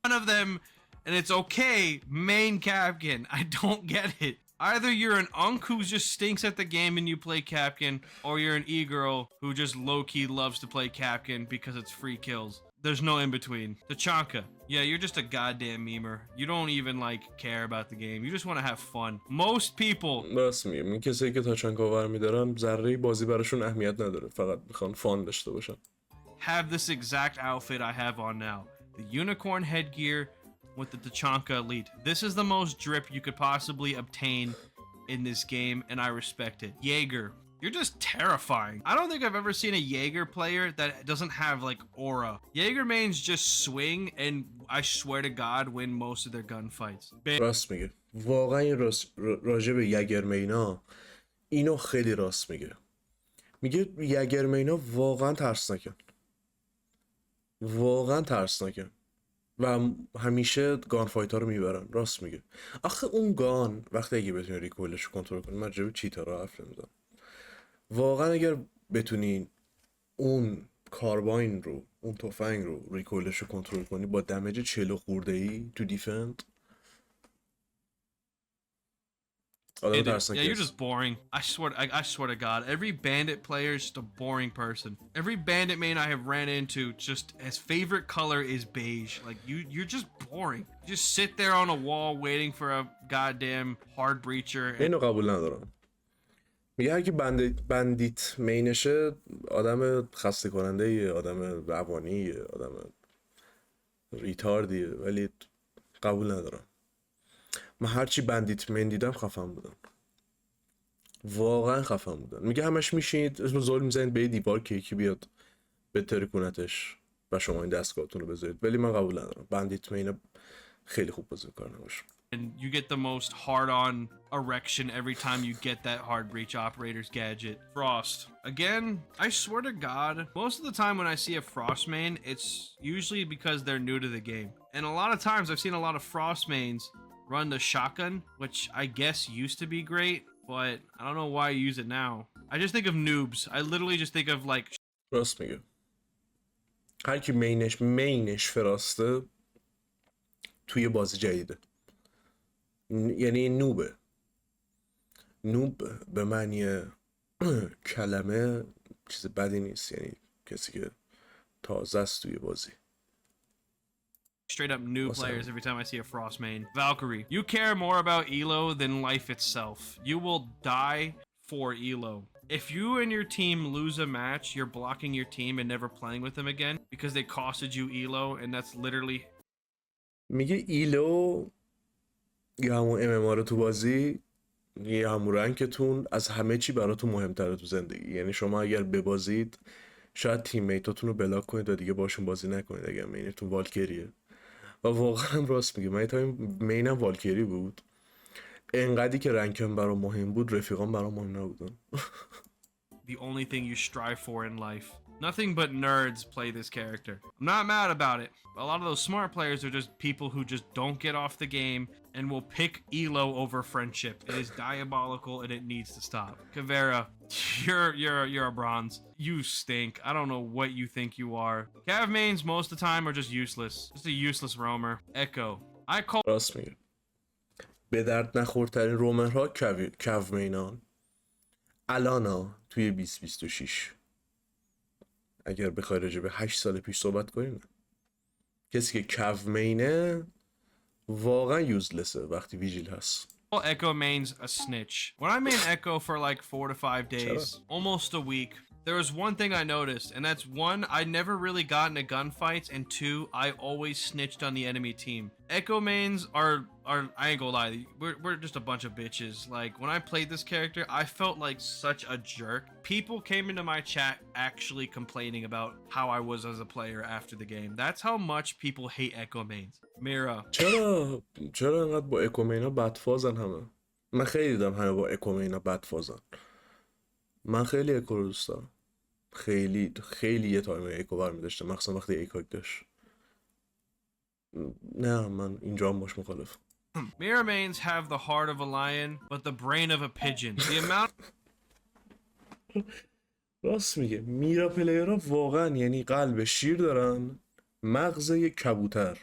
One of them, and it's okay, main Capkin. I don't get it. Either you're an unk who just stinks at the game and you play Capkin, or you're an e-girl who just low-key loves to play Capkin because it's free kills. There's no in-between. Tachanka. Yeah, you're just a goddamn memer. You don't even, like, care about the game. You just want to have fun. Most people... راست میگه، این کسایی که تاچانکا برمیدارن ذره بازی براشون اهمیت نداره، فقط میخوان فان داشته باشن. have this exact outfit I have on now. The unicorn headgear with the Tachanka Elite. This is the most drip you could possibly obtain in this game, and I respect it. Jaeger. You're just terrifying. I don't think I've ever seen a Jaeger player that doesn't have, like, aura. Jaeger mains just swing, and I swear to God, win most of their gunfights. راست میگه. واقعا این راجع به یگر مینا اینو خیلی راست میگه. میگه یگر مینا واقعا ترسناکن. واقعا ترسناکن. و همیشه گان فایت ها رو میبرن. راست میگه. آخه اون گان وقتی اگه بتونی ریکویلش رو کنترل کنی، من جبه چیتا رو حرف نمیزنم. واقعا اگر بتونی اون کارباین رو، اون تفنگ رو ریکویلش رو کنترل کنی با دمیج 40 خورده ای تو دیفند، آدم ترسناک. Yeah, you're just boring. I swear to God, every bandit player is just a boring person. Every bandit main I have ran into, just his favorite color is beige. Like you're just boring. You just sit there on a wall waiting for a goddamn hard breacher. اینو قبول ندارم. میگه هر کی بندیت مینشه آدم خسته کننده ایه، آدم روانیه، آدم ریتاردیه، ولی قبول ندارم. من هرچی بندیت مین دیدم خفم بودم، واقعا خفم بودم. میگه همش میشینید اسم زول میزنید به دیوار که یکی بیاد بتری کنتش و شما این دستگاهتون رو بذارید، ولی من قبول ندارم. بندیت مین خیلی خوب بازی میکنه باشه. And you get the most hard-on erection every time you get that hard breach operator's gadget. Frost. Again, I swear to God, most of the time when I see a Frost main, it's usually because they're new to the game. And a lot of times I've seen a lot of Frost mains run the shotgun, which I guess used to be great, but I don't know why I use it now. I just think of noobs. I literally just think of like... راست میگه. هر کی مینش فراسته توی بازی جدیده، یعنی نوبه. نوب به معنی کلمه چیز بدی نیست، یعنی کسی که تازه است توی بازی. Straight up new players every time I see a Frost main. Valkyrie. You care more about Elo than life itself. You will die for Elo. If you and your team lose a match, you're blocking your team and never playing with them again because they costed you Elo, and that's literally... میگه ایلو یا همون MMR تو بازی یا همون رنکتون از همه چی براتون مهمتره تو زندگی. یعنی شما اگر ببازید شاید تیم میتاتون رو بلاک کنید و دیگه باشون بازی نکنید اگر مینتون والکریه. و واقعا هم راست میگه. من تایم مینم والکری بود، انقدری که رنکم برام مهم بود رفیقام برام مهم نبودن. the only thing you strive for in life. Nothing but nerds play this character. I'm not mad about it. A lot of those smart players are just people who just don't get off the game and will pick elo over friendship. It is diabolical and it needs to stop. Kavera, you're a bronze. You stink. I don't know what you think you are. Cav mains most of the time are just useless. Just a useless roamer. Echo. I call راست میگه. به درد نخورترین رومرها کو مینان الانا توی 2026. اگر بخوای راجع به 8 سال پیش صحبت کنیم، کسی که کو مینه واقعا یوزلسه وقتی ویجیل هست. Echo mains a snitch. When I main Echo for like 4 to 5 days, almost a week, there was one thing I noticed, and that's one, I never really got into gunfights, and two, I always snitched on the enemy team. Echo mains are I ain't gonna lie, we're just a bunch of bitches. Like, when I played this character, I felt like such a jerk. People came into my chat actually complaining about how I was as a player after the game. That's how much people hate Echo mains. Mira. چرا انقدر با اکو مینا بدفازن همه؟ من خیلی دیدم همه با اکو مینا بدفازن. من خیلی اکو رو دوست دارم. خیلی یه تایم اکو برمی داشتم، مخصوصا وقتی ایکاک داشت. نه من اینجا هم باش مخالف. Mira mains have the heart of a lion, but the brain of a pigeon. The amount راست میگه. میرا پلیرها واقعا یعنی قلب شیر دارن، مغز یک کبوتر.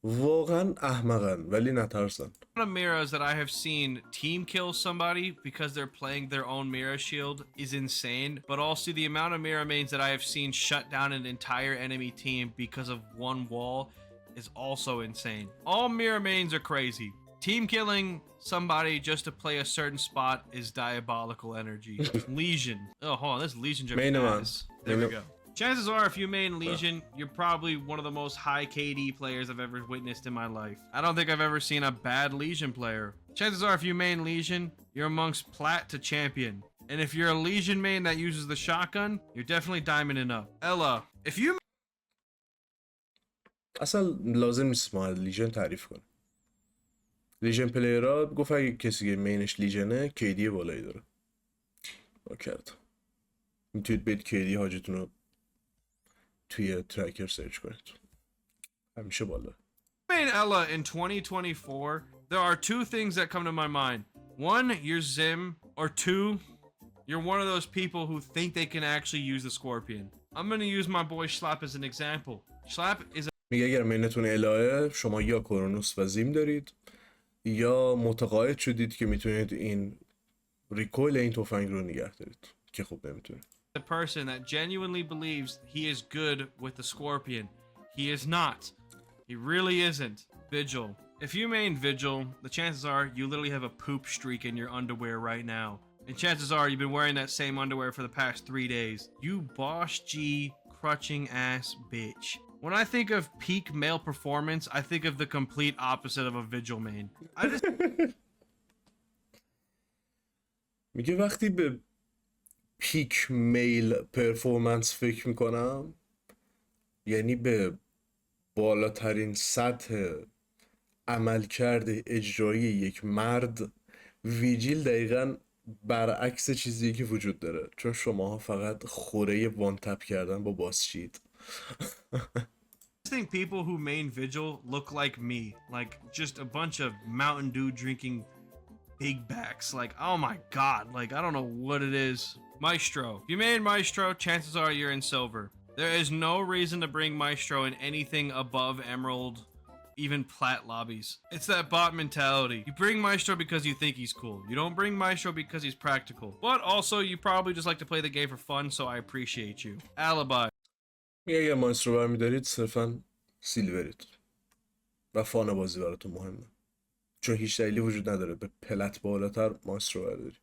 واقعا احمقن ولی نترسن. of Miras that I have seen team kill somebody because they're playing their own Mira shield is insane, but also the amount of Mira mains that I have seen shut down an entire enemy team because of one wall is also insane. All Mira mains are crazy. Team killing somebody just to play a certain spot is diabolical energy. Legion. Oh, hold on. This Legion Main ass. There we go. Chances are, if you main Legion, you're probably one of the most high KD players I've ever witnessed in my life. I don't think I've ever seen a bad Legion player. Chances are, if you main Legion, you're amongst plat to champion. And if you're a Legion main that uses the shotgun, you're definitely diamonding up. Ella, if you... اصلا لازم نیست ما لیژن تعریف کنیم. لیژن پلیرها گفت اگه کسی که مینش لیژنه کیدی بالایی داره. با کرد. میتونید برید کیدی حاجتون رو توی ترکر سرچ کنید. همیشه بالا. main Ella in 2024, there are two things that come to my mind. One, you're Zim, or two, you're one of those people who think they can actually use the Scorpion. I'm gonna use my boy Schlapp as an example. Schlapp is a میگه اگر مینتون الهه شما یا کرونوس و زیم دارید یا متقاعد شدید که میتونید این ریکویل این تفنگ رو نگه دارید که خب نمیتونید. the person that genuinely believes he is good with the Scorpion. He is not. He really isn't. Vigil. If you main Vigil, the chances are you literally have a poop streak in your underwear right now. And chances are you've been wearing that same underwear for the past 3 days. You boss G crutching ass bitch. When I think of peak male performance, I think of the complete opposite of a Vigil main. I just میگه وقتی به پیک میل پرفورمنس فکر میکنم یعنی به بالاترین سطح عملکرد اجرایی یک مرد، ویجیل دقیقا برعکس چیزی که وجود داره، چون شماها فقط خوره وان تپ کردن با باس شید. think people who main Vigil look like me, like just a bunch of Mountain Dew drinking big backs. Like, oh my god, like I don't know what it is. Maestro. If you main Maestro, chances are you're in silver. There is no reason to bring Maestro in anything above Emerald, even plat lobbies. It's that bot mentality. You bring Maestro because you think he's cool. You don't bring Maestro because he's practical. But also, you probably just like to play the game for fun, so I appreciate you. Alibi. اگه ماسترو برمیدارید صرفا سیلورید و فان بازی براتون مهمه، چون هیچ دلیلی وجود نداره به پلت بالاتر ماسترو برداری.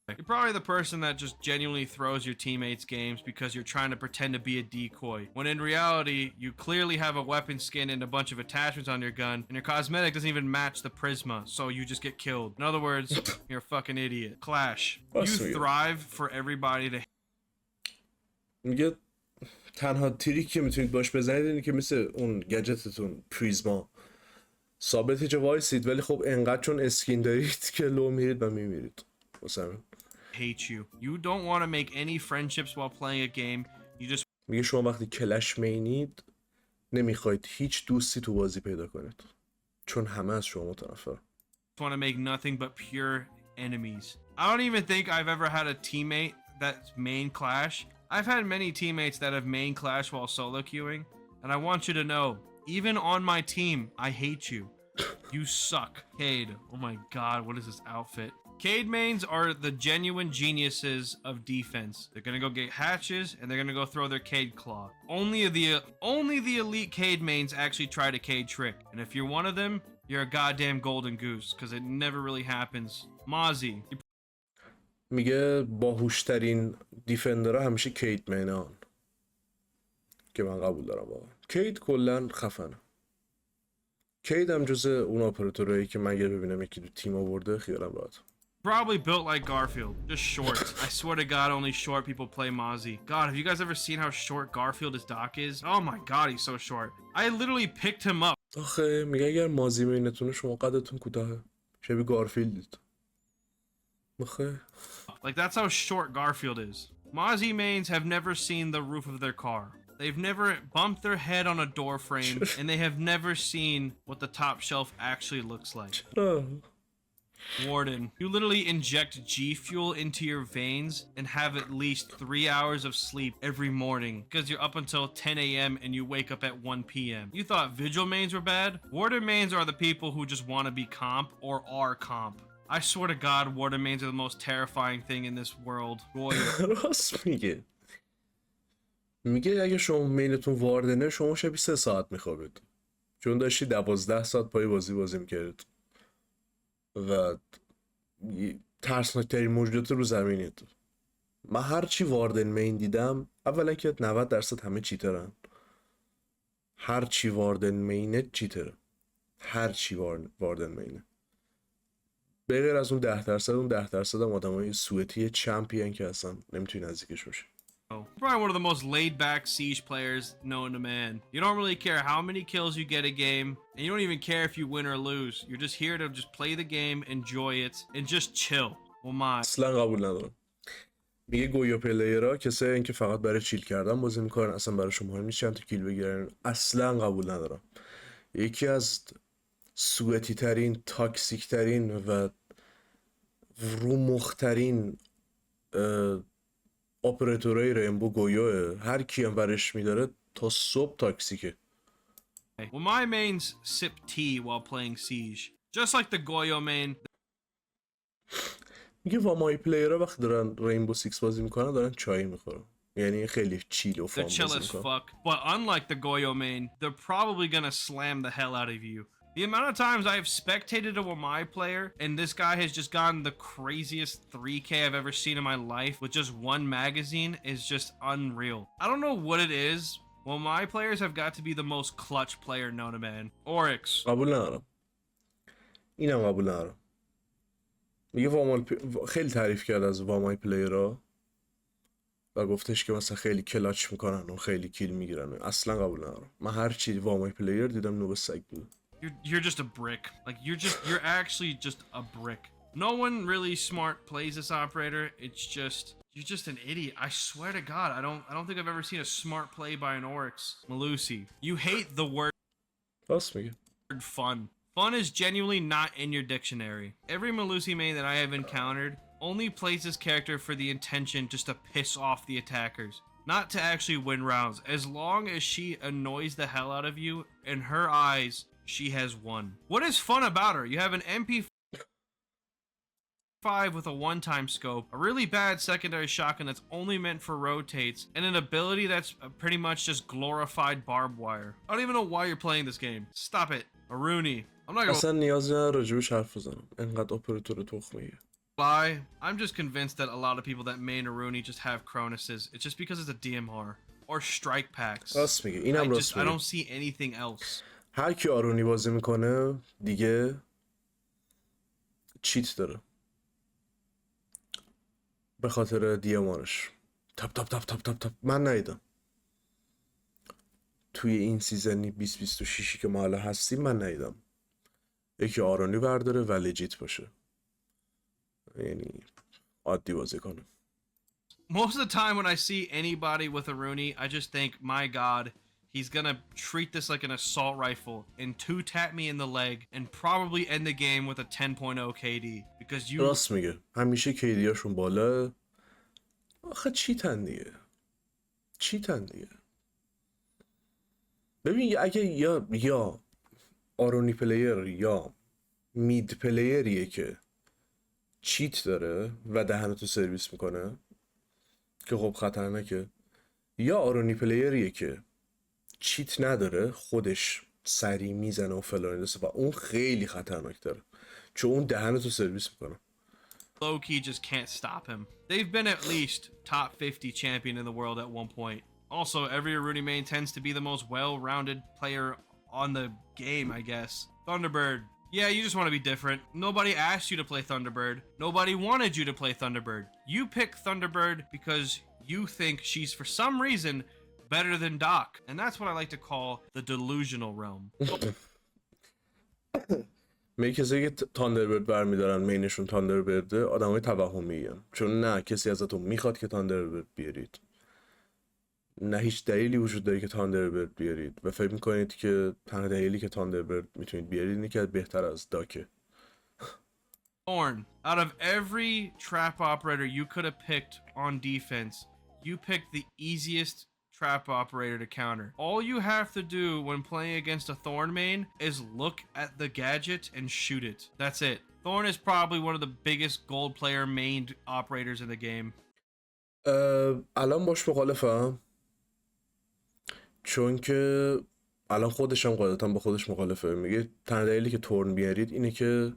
You're probably the person that just genuinely throws your teammates games because you're trying to pretend to be a decoy, when in reality, you clearly have a weapon skin and a bunch of attachments on your gun, and your cosmetic doesn't even match the Prisma, so you just get killed. In other words, you're a fucking idiot. Clash. You thrive for everybody to... میگه تنها تریک که میتونید باش بزنید اینه که مثل اون گجتتون پریزما ثابت اینجا وایسید، ولی خب انقدر چون اسکین دارید که لو میرید و میمیرید. مثلا hate you. You don't want to make any friendships while playing a game. You just میگه شما وقتی کلش مینید نمیخواید هیچ دوستی تو بازی پیدا کنید چون همه از شما متنفر. want to make nothing but pure enemies. I don't even think I've ever had a teammate that's main clash. I've had many teammates that have main clash while solo queuing, and I want you to know, even on my team, I hate you. You suck. Cade. Oh my god, what is this outfit? Cade mains are the genuine geniuses of defense. They're gonna go get hatches, and they're gonna go throw their Cade claw. Only the elite Cade mains actually try to Cade trick, and if you're one of them, you're a goddamn golden goose, because it never really happens. Mozzie. میگه باهوشترین دیفندرها همیشه کید مینان که من قبول دارم واقعا. کید کلا خفنه. کید هم جز اون اپراتوریایی که من اگه ببینم یکی تو تیم آورده خیالم راحت. Probably built like Garfield, just short. I swear to God, only short people play Mozzie. God, have you guys ever seen how short Garfield's dock is? Oh my God, he's so short. I literally picked him up. آخه میگه اگر مازی مینتونه شما قدتون کوتاهه. شبیه گارفیلدید. آخه Like that's how short Garfield is. Mozzie mains have never seen the roof of their car. They've never bumped their head on a door frame, and they have never seen what the top shelf actually looks like. Warden, you literally inject G fuel into your veins and have at least 3 hours of sleep every morning because you're up until 10 a.m. and you wake up at 1 p.m. You thought Vigil mains were bad? Warden mains are the people who just want to be comp or are comp. I swear to God, Warden mains are the most terrifying thing in this world. راست میگه. میگه اگه شما مینتون واردنه شما شبیه 3 ساعت میخوابید چون داشتی 12 ساعت پای بازی میکردید و ترسناکترین موجودات رو زمینید. من هرچی واردن مین دیدم اولا که 90% همه چیترن. هرچی واردن مینه چیتره. هرچی واردن مینه بغیر از اون 10% هم آدم های سوئتی چمپیون که اصلا نمیتونی نزدیکش باشه. Probably one of the most laid-back Siege players known to man. You don't really care how many kills you get a game, and you don't even care if you win or lose. You're just here to just play the game, enjoy it, and just chill. Well, my. اصلا قبول ندارم. میگه گویا پلیرها کسایی این که فقط برای چیل کردن بازی میکنن، اصلا براشون مهم نیست چند تا کیل بگیرن. اصلا قبول ندارم. یکی از سوئتی ترین، تاکسیک ترین و رو مخترین اپراتوری رینبو گویاه. هر کی هم برش میداره تا صبح تاکسیکه. Well, my mains sip tea while playing Siege. Just like the Goyo main. میگه وامای پلیرها وقتی دارن رینبو سیکس بازی میکنن دارن چای میخورن. یعنی خیلی چیل و فان They're chill بازی as میکنن. fuck. But unlike the Goyo main, they're probably gonna slam the hell out of you. The amount of times I have spectated a Wamai player and this guy has just gotten the craziest 3k I've ever seen in my life with just one magazine is just unreal. I don't know what it is. Wamai players have got to be the most clutch player known to man. Oryx. قبول ندارم. اینم قبول ندارم. میگه خیلی تعریف کرد از وامای پلیرها و گفتش که مثلا خیلی کلاچ میکنن و خیلی کیل میگیرن. اصلا قبول ندارم. من هر چی وامای پلیر دیدم نوب سگ بود. You're just a brick. Like you're actually just a brick. No one really smart plays this operator. It's just you're just an idiot. I swear to God, I don't think I've ever seen a smart play by an Oryx. Malusi, you hate the word راست میگه. fun. Fun is genuinely not in your dictionary. Every Malusi main that I have encountered only plays this character for the intention just to piss off the attackers, not to actually win rounds. As long as she annoys the hell out of you, in her eyes, she has won. What is fun about her? You have an MP5 with a one-time scope, a really bad secondary shotgun that's only meant for rotates, and an ability that's pretty much just glorified barbed wire. I don't even know why you're playing this game. Stop it. Aruni. I'm not gonna اصلا نیازی نداره راجبش حرف بزنم. انقدر اپراتور تخمیه. lie. I'm just convinced that a lot of people that main Aruni just have Cronuses. It's just because it's a DMR or strike packs. راست میگه. اینم راست I میگه. don't see anything else. هر کی آرونی بازی میکنه دیگه چیت داره به خاطر دیامارش. تپ من ندیدم توی این سیزنی 2026 که ما حالا هستیم من ندیدم یکی آرونی برداره و لجیت باشه. یعنی عادی بازی کنه. Most of the time when I see anybody with a Rooney, I just think, my God, he's gonna treat this like an assault rifle and two-tap me in the leg and probably end the game with a 10.0 KD. Because you... راست میگه. همیشه کیدیاشون بالا. آخه چیتن دیگه. ببین اگه یا آرونی پلیر یا مید پلیریه که چیت داره و دهنتو سرویس میکنه که خب خطرناکه، یا آرونی پلیریه که چیت نداره خودش سری میزنه و فلان و اون خیلی خطرناک داره چون اون دهنتو سرویس میکنه. low-key just can't stop him. They've been at least top 50 champion in the world at one point. Also, every Rooney main tends to be the most well-rounded player on the game, I guess. Thunderbird. Yeah, you just want to be different. Nobody asked you to play Thunderbird. Nobody wanted you to play Thunderbird. You pick Thunderbird because you think she's, for some reason, better than Doc. And that's what I like to call the delusional realm. می کسی که تاندربرد برمیدارن مینشون تاندربرده آدمای توهمیه، چون نه کسی ازتون میخواد که تاندربرد بیارید، نه هیچ دلیلی وجود داره که تاندربرد بیارید و فکر میکنید که تنها دلیلی که تاندربرد میتونید بیارید اینه که بهتر از داکه. Thorn, out of every trap operator you could have picked on defense, you picked the easiest trap operator to counter. All you have to do when playing against a Thorn main is look at the gadget and shoot it. That's it. Thorn is probably one of the biggest gold player main operators in the game. الان باش مخالفم، چون که الان خودش هم قاعدتا با خودش مخالفه. میگه تنها دلیلی که تورن بیارید اینه که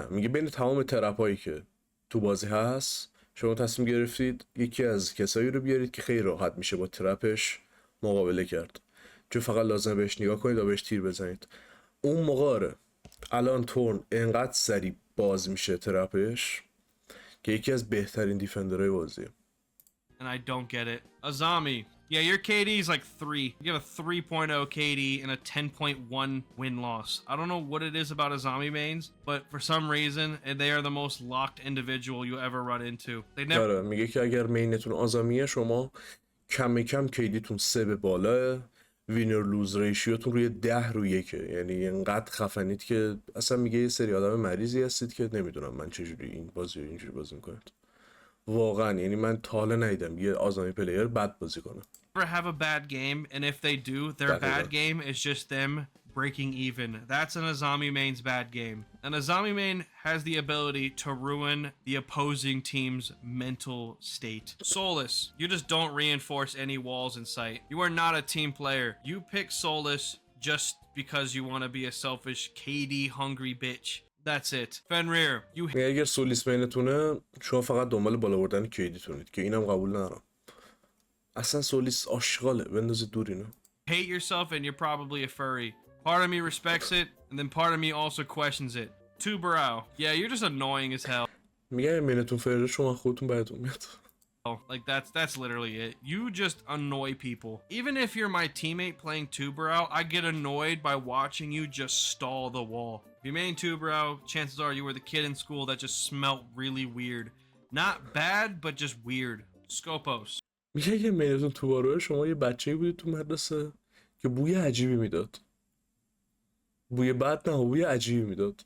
میگه بین تمام ترپایی که تو بازی هست شما تصمیم گرفتید یکی از کسایی رو بیارید که خیلی راحت میشه با ترپش مقابله کرد، چون فقط لازم بهش نگاه کنید و بهش تیر بزنید. اون موقع الان تورن انقدر سریع باز میشه ترپش که یکی از بهترین دیفندرهای بازیه. And I don't get it. Azami. Yeah, your KD is like 3. You have a 3.0 KD and a 10.1 win-loss. I don't know what it is about Azami mains, but for some reason, they are the most locked individual you ever run into. They never... آره میگه که اگر مینتون آزامیه شما کم کیدیتون 3 به بالاه، وینر لوز ریشیوتون روی 10 روی 1، یعنی انقدر خفنید که اصلا میگه یه سری آدم مریضی هستید که نمیدونم من چجوری این بازی رو اینجوری بازی میکنید. واقعا یعنی من تا حالا ندیدم یه آزامی پلیر بد بازی کنه. have a bad game, and if they do, their bad game is just them breaking even. That's an Azami main's bad game. An Azami main has the ability to ruin the opposing team's mental state. Solus, you just don't reinforce any walls in sight. You are not a team player. You pick Solus just because you want to be a selfish, KD hungry bitch. That's it. Fenrir, you اگر سولیس مینتونه شما فقط دنبال بالا بردن کیدیتونید که اینم قبول ندارم. اصلا سولیس آشغاله، بندازید دور اینو. hate yourself and you're probably a furry. Part of me respects it, and then part of me also questions it. Tubarao. Yeah, you're just annoying as hell. میگه مینتون فرده شما خودتون بهتون میاد. Like that's literally it. You just annoy people. Even if you're my teammate playing Tubarao, I get annoyed by watching you just stall the wall. If you main Tubarao, chances are you were the kid in school that just smelt really weird. Not bad, but just weird. Scopos. میگه که مینتون تو باروه شما یه بچه‌ای بودید تو مدرسه که بوی عجیبی میداد. بوی بد نه، بوی عجیبی میداد.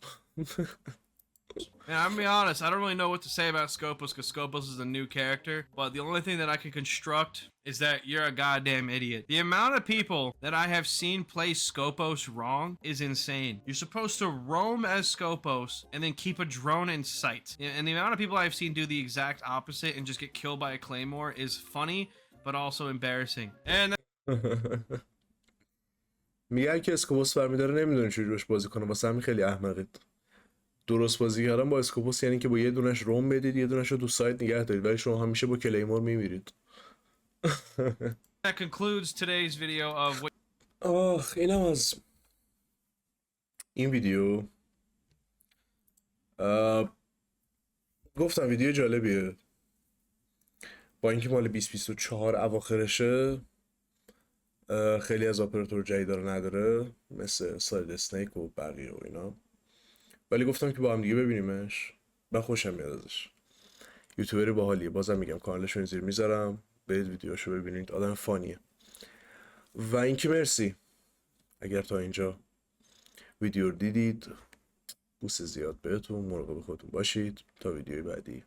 Man, I'm gonna be honest, I don't really know what to say about Scopus because Scopus is a new character, but the only thing that I can construct is that you're a goddamn idiot. The amount of people that I have seen play Scopus wrong is insane. You're supposed to roam as Scopus and then keep a drone in sight. And the amount of people I've seen do the exact opposite and just get killed by a claymore is funny, but also embarrassing. And میگه که اسکوپوس برمیداره نمیدونه چجوری باش بازی کنه، واسه همین خیلی احمقید. درست بازی کردن با اسکوپوس یعنی که با یه دونش روم بدید، یه دونش رو تو سایت نگه دارید، ولی شما همیشه با کلیمور میمیرید. that concludes today's video of اینم از این ویدیو. گفتم ویدیو جالبیه، با اینکه مال 2024 اواخرشه. خیلی از اپراتور جدیدا رو نداره مثل ساید اسنیک و بقیه و اینا، ولی گفتم که با هم دیگه ببینیمش. من خوشم میاد ازش. یوتیوبری باحالیه. بازم میگم کانالش رو زیر میذارم، برید ویدیوشو ببینید، آدم فانیه. و اینکه مرسی اگر تا اینجا ویدیو رو دیدید. بوس زیاد بهتون، مراقب خودتون باشید تا ویدیوی بعدی.